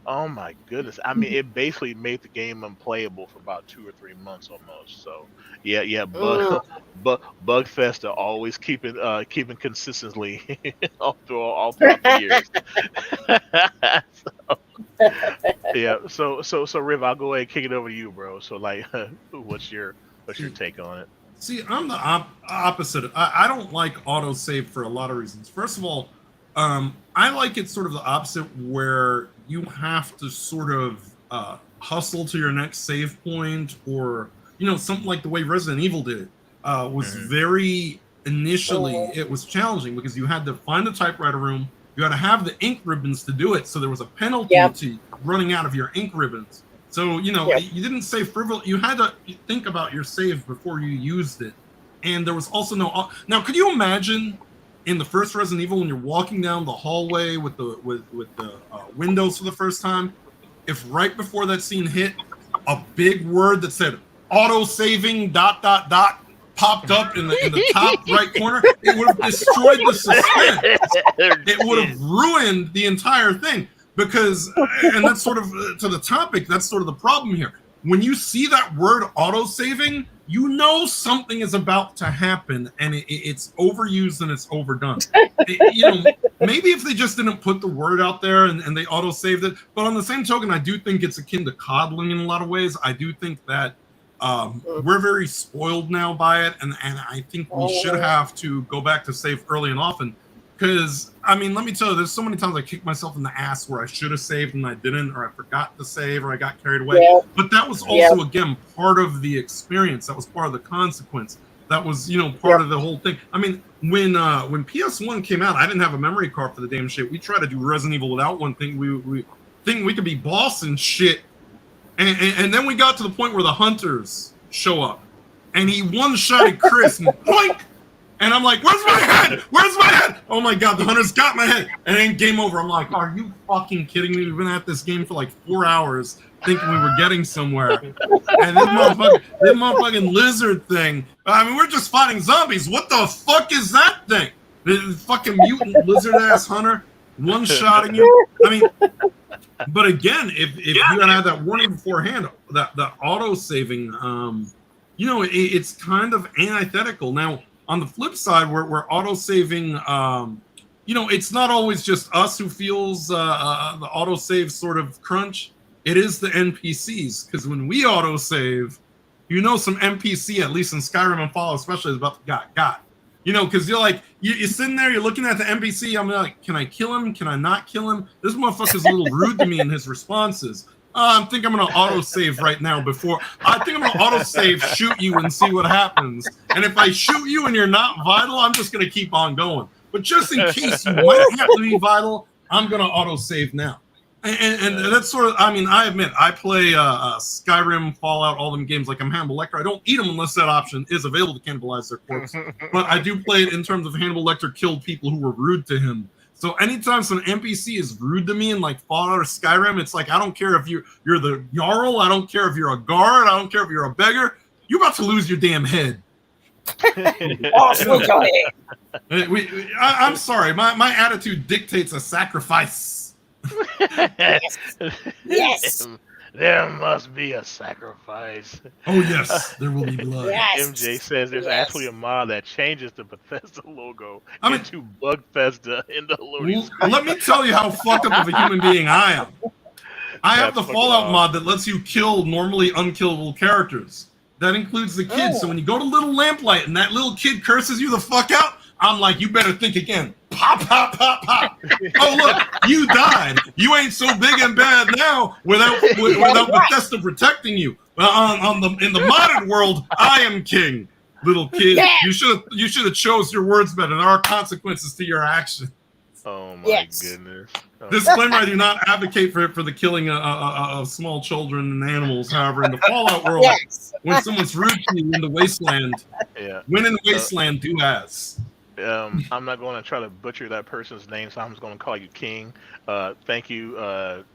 oh my goodness, I mean, it basically made the game unplayable for about 2 or 3 months almost. So yeah, yeah, Mm. bug Festa always keeping consistently all throughout the years. Yeah, so Riv, I'll go ahead and kick it over to you, bro. So like, what's your See, take on it? I'm the opposite. I don't like autosave for a lot of reasons. First of all, I like it sort of the opposite, where you have to sort of hustle to your next save point, or something like the way Resident Evil did it. Was Hmm. very initially, Mhm. it was challenging because you had to find a typewriter room. You had to have the ink ribbons to do it, so there was a penalty Yep. to running out of your ink ribbons. So, Yep. you didn't say frivolous. You had to think about your save before you used it. And there was also no. Now, could you imagine in the first Resident Evil when you're walking down the hallway with the windows for the first time, if right before that scene hit, a big word that said auto saving dot dot dot popped up in the top right corner, it would have destroyed the suspense. It would have ruined the entire thing because, and that's sort of to the topic, that's sort of the problem here. When you see that word auto saving, you know something is about to happen, and it's overused and it's overdone. Maybe if they just didn't put the word out there and they auto saved it. But on the same token, I do think it's akin to coddling in a lot of ways. I do think that we're very spoiled now by it, and I think we should Mhm. have to go back to save early and often. Because, I mean, let me tell you, there's so many times I kicked myself in the ass where I should have saved and I didn't, or I forgot to save, or I got carried away. Yeah. But that was also, again, part of the experience. That was part of the consequence. That was, part of the whole thing. I mean, when PS1 came out, I didn't have a memory card for the damn shit. We tried to do Resident Evil without one thing. We think we could be boss and shit. And then we got to the point where the hunters show up. And he one-shotted Chris and boink! And I'm like, where's my head? Where's my head? Oh my God, the hunter's got my head. And then game over. I'm like, are you fucking kidding me? We've been at this game for like 4 hours thinking we were getting somewhere. And this motherfucking lizard thing. I mean, we're just fighting zombies. What the fuck is that thing? The fucking mutant lizard ass hunter one-shotting you. I mean, but again, if you had had that warning beforehand, that auto-saving, it's kind of antithetical. Now, on the flip side, where auto-saving, it's not always just us who feels the auto-save sort of crunch. It is the NPCs, because when we auto-save, some NPC, at least in Skyrim and Fallout especially, is about to got. Because you're like, you're sitting there, you're looking at the NPC, I'm like, can I kill him? Can I not kill him? This motherfucker's a little rude to me in his responses. I think I'm going to auto-save right now I think I'm going to auto-save, shoot you, and see what happens. And if I shoot you and you're not vital, I'm just going to keep on going. But just in case you might happen to be vital, I'm going to auto-save now. And that's sort of, I mean, I admit, I play Skyrim, Fallout, all them games like I'm Hannibal Lecter. I don't eat them unless that option is available to cannibalize their corpse. But I do play it in terms of Hannibal Lecter killed people who were rude to him. So anytime some NPC is rude to me in like Fallout or Skyrim, it's like, I don't care if you're the Jarl, I don't care if you're a guard, I don't care if you're a beggar, you're about to lose your damn head. I'm sorry, my attitude dictates a sacrifice. Yes. There must be a sacrifice. Oh yes, there will be blood. Yes. MJ says there's actually a mod that changes the Bethesda logo I mean, into Bugfesta in the loading screen. let me tell you how fucked up of a human being I am. I have the That's Fallout mod that lets you kill normally unkillable characters. That includes the kids. So when you go to Little Lamplight and that little kid curses you the fuck out, I'm like, you better think again. Pop, pop, pop, pop. Oh, look, you died. You ain't so big and bad now without Bethesda protecting you. In the modern world, I am king. Little kid, you should have chose your words better. There are consequences to your action. Oh my goodness. Disclaimer: I do not advocate for the killing of small children and animals. However, in the Fallout world, when someone's rude to you in the wasteland, when in the wasteland, do as. I'm not going to try to butcher that person's name, so I'm just going to call you King. Thank you.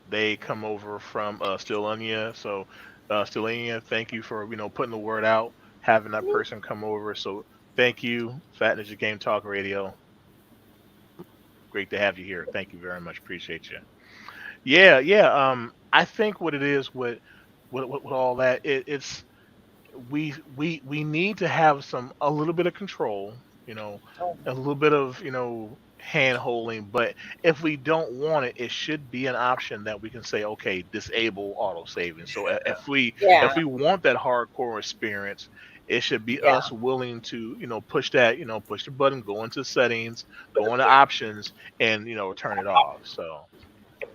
They come over from Stellania, so Stellania, thank you for putting the word out, having that person come over. So thank you, Fat Ninja Game Talk Radio. Great to have you here. Thank you very much. Appreciate you. Yeah. I think what it is with all that, it's we need to have a little bit of control, a little bit of hand holding. But if we don't want it, it should be an option that we can say, okay, disable auto saving. So if we want that hardcore experience, it should be us willing to, push that, push the button, go into settings, go into options, and turn it off. So,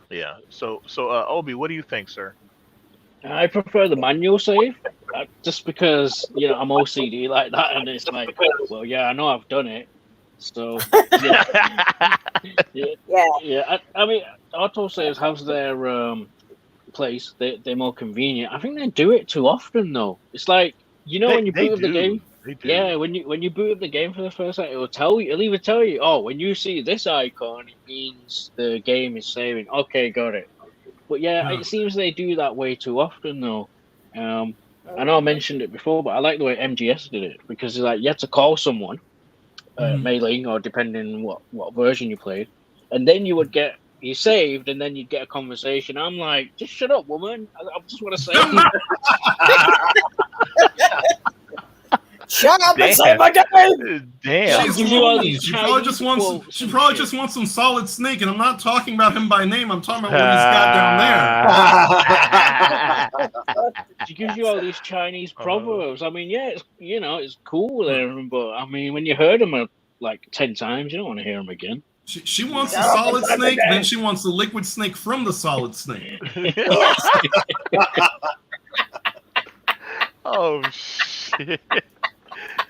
yeah. So, Obi, what do you think, sir? I prefer the manual save, just because I'm OCD like that, and it's like, well, I know I've done it, so yeah. I mean, auto saves have their place. They're more convenient. I think they do it too often, though. It's like. When you boot up the game, when you boot up the game for the first time, it'll even tell you, oh, when you see this icon, it means the game is saving. Okay, got it. But it seems they do that way too often, though. I know I mentioned it before, but I like the way MGS did it, because it's like you had to call someone, melee, or depending what version you played, and then you saved, and then you'd get a conversation. I'm like, just shut up, woman. I just want to save. Shut up and save my game. Damn. She probably just wants some Solid Snake, and I'm not talking about him by name. I'm talking about what he's got down there. She gives you all these Chinese proverbs. I mean, it's cool and everything, but I mean, when you heard them like 10 times, you don't want to hear them again. She wants the solid snake, then she wants the liquid snake from the solid snake. Oh shit.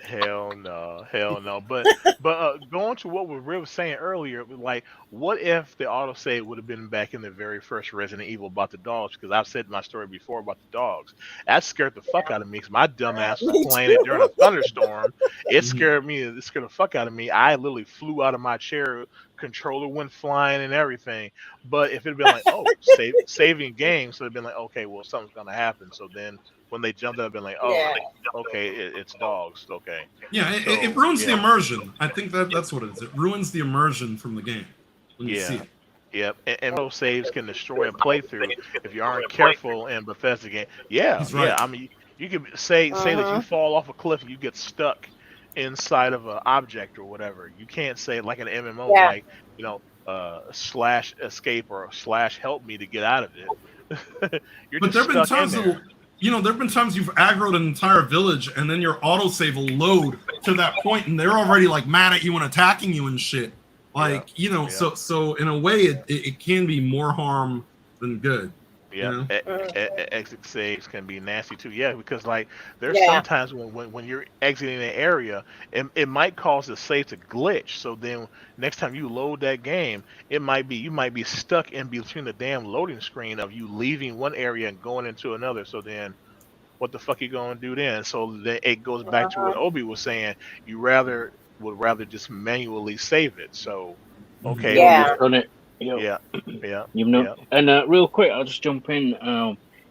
Hell no, hell no. But going to what we were saying earlier, like, what if the autosave would have been back in the very first Resident Evil about the dogs? Because I've said my story before about the dogs. That scared the fuck out of me because my dumb ass was Me playing it during a too. thunderstorm. It scared me. It scared the fuck out of me. I literally flew out of my chair. Controller went flying and everything. But if it had been like, oh, saving game, so it'd been like, okay, well, something's gonna happen. So then when they jumped up, been like, oh, Yeah. okay, it's dogs. Okay. Yeah, So it ruins the yeah, immersion. I think that's what it is. It ruins the immersion from the game when you see yeah, it. yep. And those saves can destroy a playthrough if you aren't careful in Bethesda game. Yeah, He's yeah. right. I mean, you could say that you Uh-huh. fall off a cliff and you get stuck inside of an object or whatever. You can't say like an MMO, Yeah. like, you know, slash escape or slash help me to get out of it. You're But just there've been stuck in times there. there've been times you've aggroed an entire village and then your autosave will load to that point and they're already like mad at you and attacking you and shit. Like, Yeah. so in a way it can be more harm than good. Yeah, You know? exit saves can be nasty too. Yeah, because like there's Yeah. sometimes when you're exiting an area, it might cause the save to glitch. So then next time you load that game, you might be stuck in between the damn loading screen of you leaving one area and going into another. So then what the fuck you gonna do then? So then it goes back to Uh-huh. what Obi was saying. You would rather just manually save it. So okay, You've Yeah. done it. Yep. yeah, yeah, You've know. yeah. And real quick, I'll just jump in.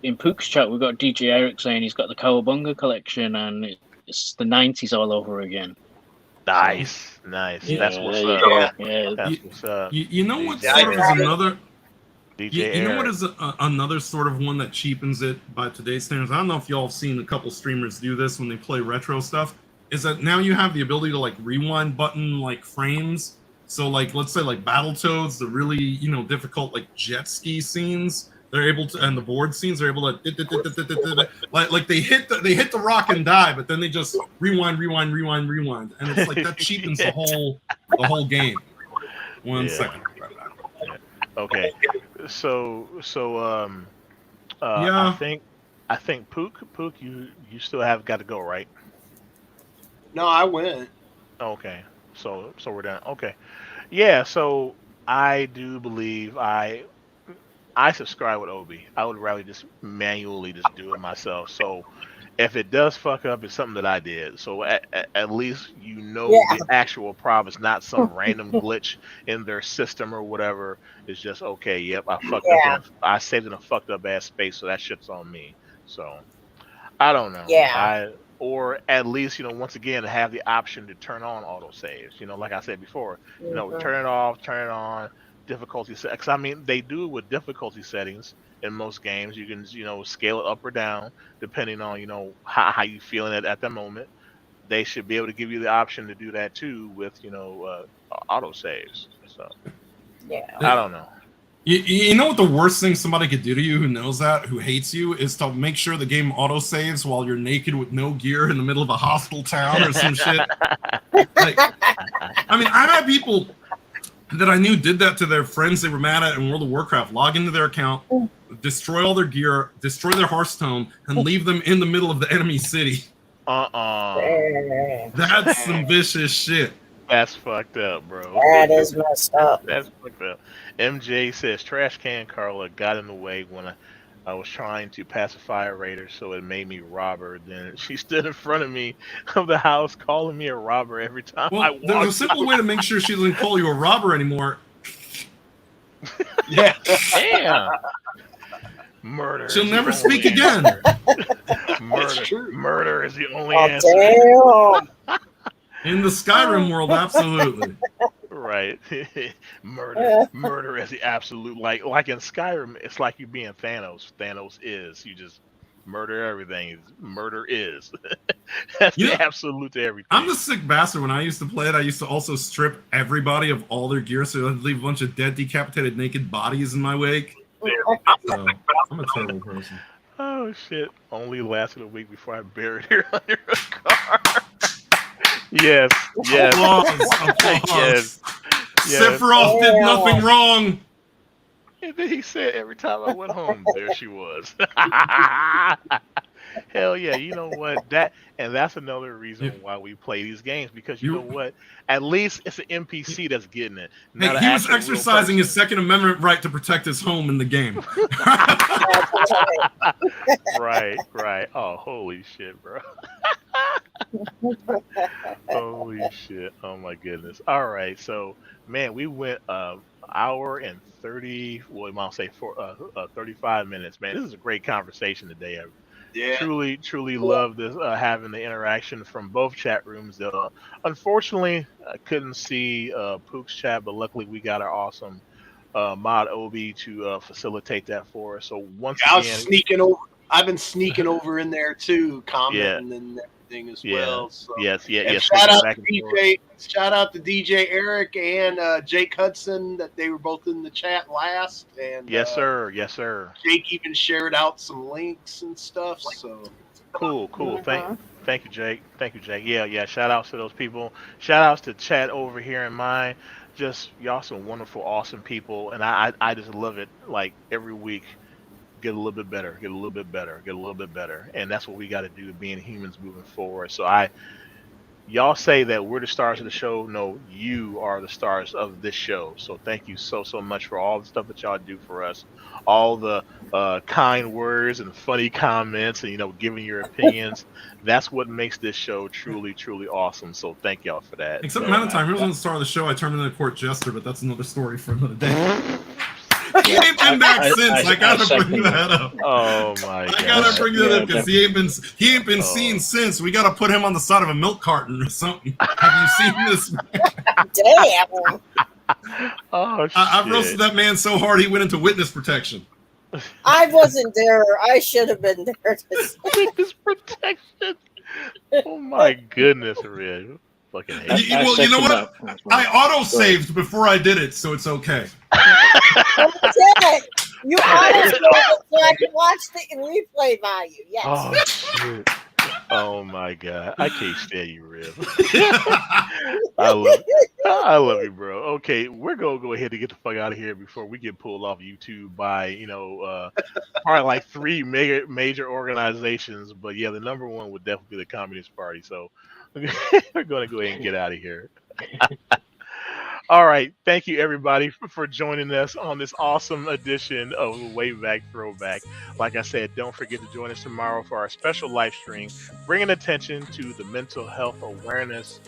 In Pook's chat, we've got DJ Eric saying he's got the Cowabunga collection and it's the 90s all over again. Nice, nice. Yeah, That's what's there you up. go. Yeah. That's what's up. You know what DJ sort of is Eric. another DJ you know what Eric. is another sort of one that cheapens it by today's standards? I don't know if y'all have seen a couple streamers do this when they play retro stuff. Is that now you have the ability to like rewind button like frames. So like let's say like Battletoads, the really difficult like jet ski scenes, they're able to, and the board scenes they're able to like they hit the rock and die, but then they just rewind, and it's like that cheapens the whole game. One Yeah. second. Okay. So Yeah. I think Pook, you still have got to go, right? No, I went. Okay. So we're done. Okay. Yeah, so I do believe I subscribe with Obi. I would rather just manually just do it myself. So if it does fuck up, it's something that I did. So at least Yeah. the actual problem is not some random glitch in their system or whatever. It's just okay. Yep, I fucked Yeah. up. I saved in a fucked up ass space, so that shit's on me. So I don't know. Yeah. Or at least once again have the option to turn on autosaves. Like I said before, Mhm. turn it off, turn it on. Difficulty set. 'Cause I mean, they do it with difficulty settings in most games. You can scale it up or down depending on how you feeling it at the moment. They should be able to give you the option to do that too with auto saves. So Yeah. I don't know. You know what the worst thing somebody could do to you who knows that, who hates you, is to make sure the game autosaves while you're naked with no gear in the middle of a hostile town or some shit. Like, I mean, I've had people that I knew did that to their friends they were mad at in World of Warcraft, log into their account, destroy all their gear, destroy their Hearthstone, and leave them in the middle of the enemy city. That's some vicious shit. That's fucked up, bro. That is messed up. That's fucked up. MJ says Trash Can Carla got in the way when I was trying to pacify a raider, so it made me rob her. Then she stood in front of me of the house, calling me a robber every time I Well, walked. there's a simple way to make sure she doesn't call you a robber anymore. Yeah. Damn. Murder. She'll is the never only speak answer. again. It's true. Murder is the only Oh, answer. damn. In the Skyrim world, absolutely. Right. Murder is the absolute like in Skyrim, it's like you being Thanos. Thanos is. You just murder everything. Murder is. That's You know, the absolute to everything. I'm the sick bastard. When I used to play it, I used to also strip everybody of all their gear, so I'd leave a bunch of dead, decapitated, naked bodies in my wake. So, I'm a terrible person. Oh shit. Only lasted a week before I buried her under a car. Yes. Applause, applause. Yes. Yeah. Sephiroth did nothing wrong. And then he said, every time I went home, there she was. Hell yeah, you know what? That's another You, reason why we play these games because you know you, what? At least it's an NPC that's getting it, hey, not an he was actual real exercising his person. Second Amendment right to protect his home in the game. Right, right. Oh, holy shit, bro. Holy shit. Oh my goodness. All right. So, man, we went hour and 30, well, I might say 35 minutes, man. This is a great conversation today. Yeah. Truly love this having the interaction from both chat rooms. Unfortunately, I couldn't see Pook's chat, but luckily we got our awesome mod Obi to facilitate that for us. So once I was again, sneaking over. I've been sneaking over in there too, yeah, commenting and everything as yeah, well. So, yeah, and shout switching out back to and forth. DJ. Shout out to DJ Eric and Jake Hudson that they were both in the chat last, and Yes, sir. Yes, sir. Jake even shared out some links and stuff. So Cool, cool. Uh-huh. Thank you, Jake. Thank you, Jake. Yeah, yeah. Shout outs to those people. Shout outs to chat over here in mine. Just y'all some wonderful, awesome people, and I just love it. Like every week, get a little bit better, get a little bit better, get a little bit better, and that's what we got to do, being humans moving forward. So y'all say that we're the stars of the show. No, you are the stars of this show. So thank you so much for all the stuff that y'all do for us, all the kind words and funny comments, and giving your opinions. That's what makes this show truly awesome. So thank y'all for that. Except So amount of time. He wasn't the star of the show. I turned into a court jester, but that's another story for another day. He ain't been back since. I gotta bring that up. oh my god, I gotta bring that up because he ain't been Oh. seen since. We gotta put him on the side of a milk carton or something. Have you seen this? Damn. oh shit. I've roasted that man so hard he went into witness protection. I wasn't there. I should have been there. Witness protection. Oh my goodness, Red. Fucking hate you. Well, you know what? That. I auto-saved before I did it, so it's okay. Okay. You honest so I can watch the replay value. Yes. Oh shit. Oh my god. I can't stand you, Rib. I love you, bro. Okay, we're gonna go ahead and get the fuck out of here before we get pulled off YouTube by, probably like three major organizations. But yeah, the number one would definitely be the Communist Party. So we're gonna go ahead and get out of here. All right. Thank you, everybody, for joining us on this awesome edition of Wayback Throwback. Like I said, don't forget to join us tomorrow for our special live stream, bringing attention to the mental health awareness.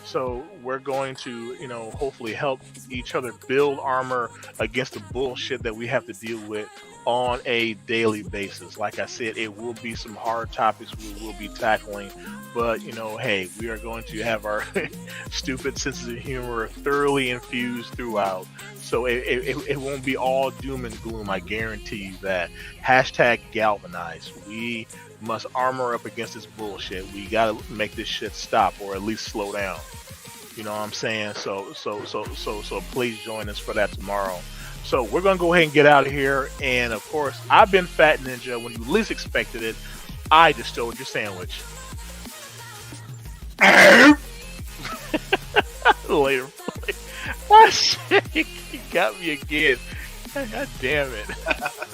So we're going to, hopefully help each other build armor against the bullshit that we have to deal with on a daily basis. Like I said, it will be some hard topics we will be tackling, but hey, we are going to have our stupid senses of humor thoroughly infused throughout. So it won't be all doom and gloom. I guarantee you that. Hashtag galvanize. We must armor up against this bullshit. We gotta make this shit stop, or at least slow down. You know what I'm saying? So please join us for that tomorrow. So we're gonna go ahead and get out of here. And of course, I've been Fat Ninja. When you least expected it, I just stole your sandwich. Later. Oh shit, he got me again. God damn it.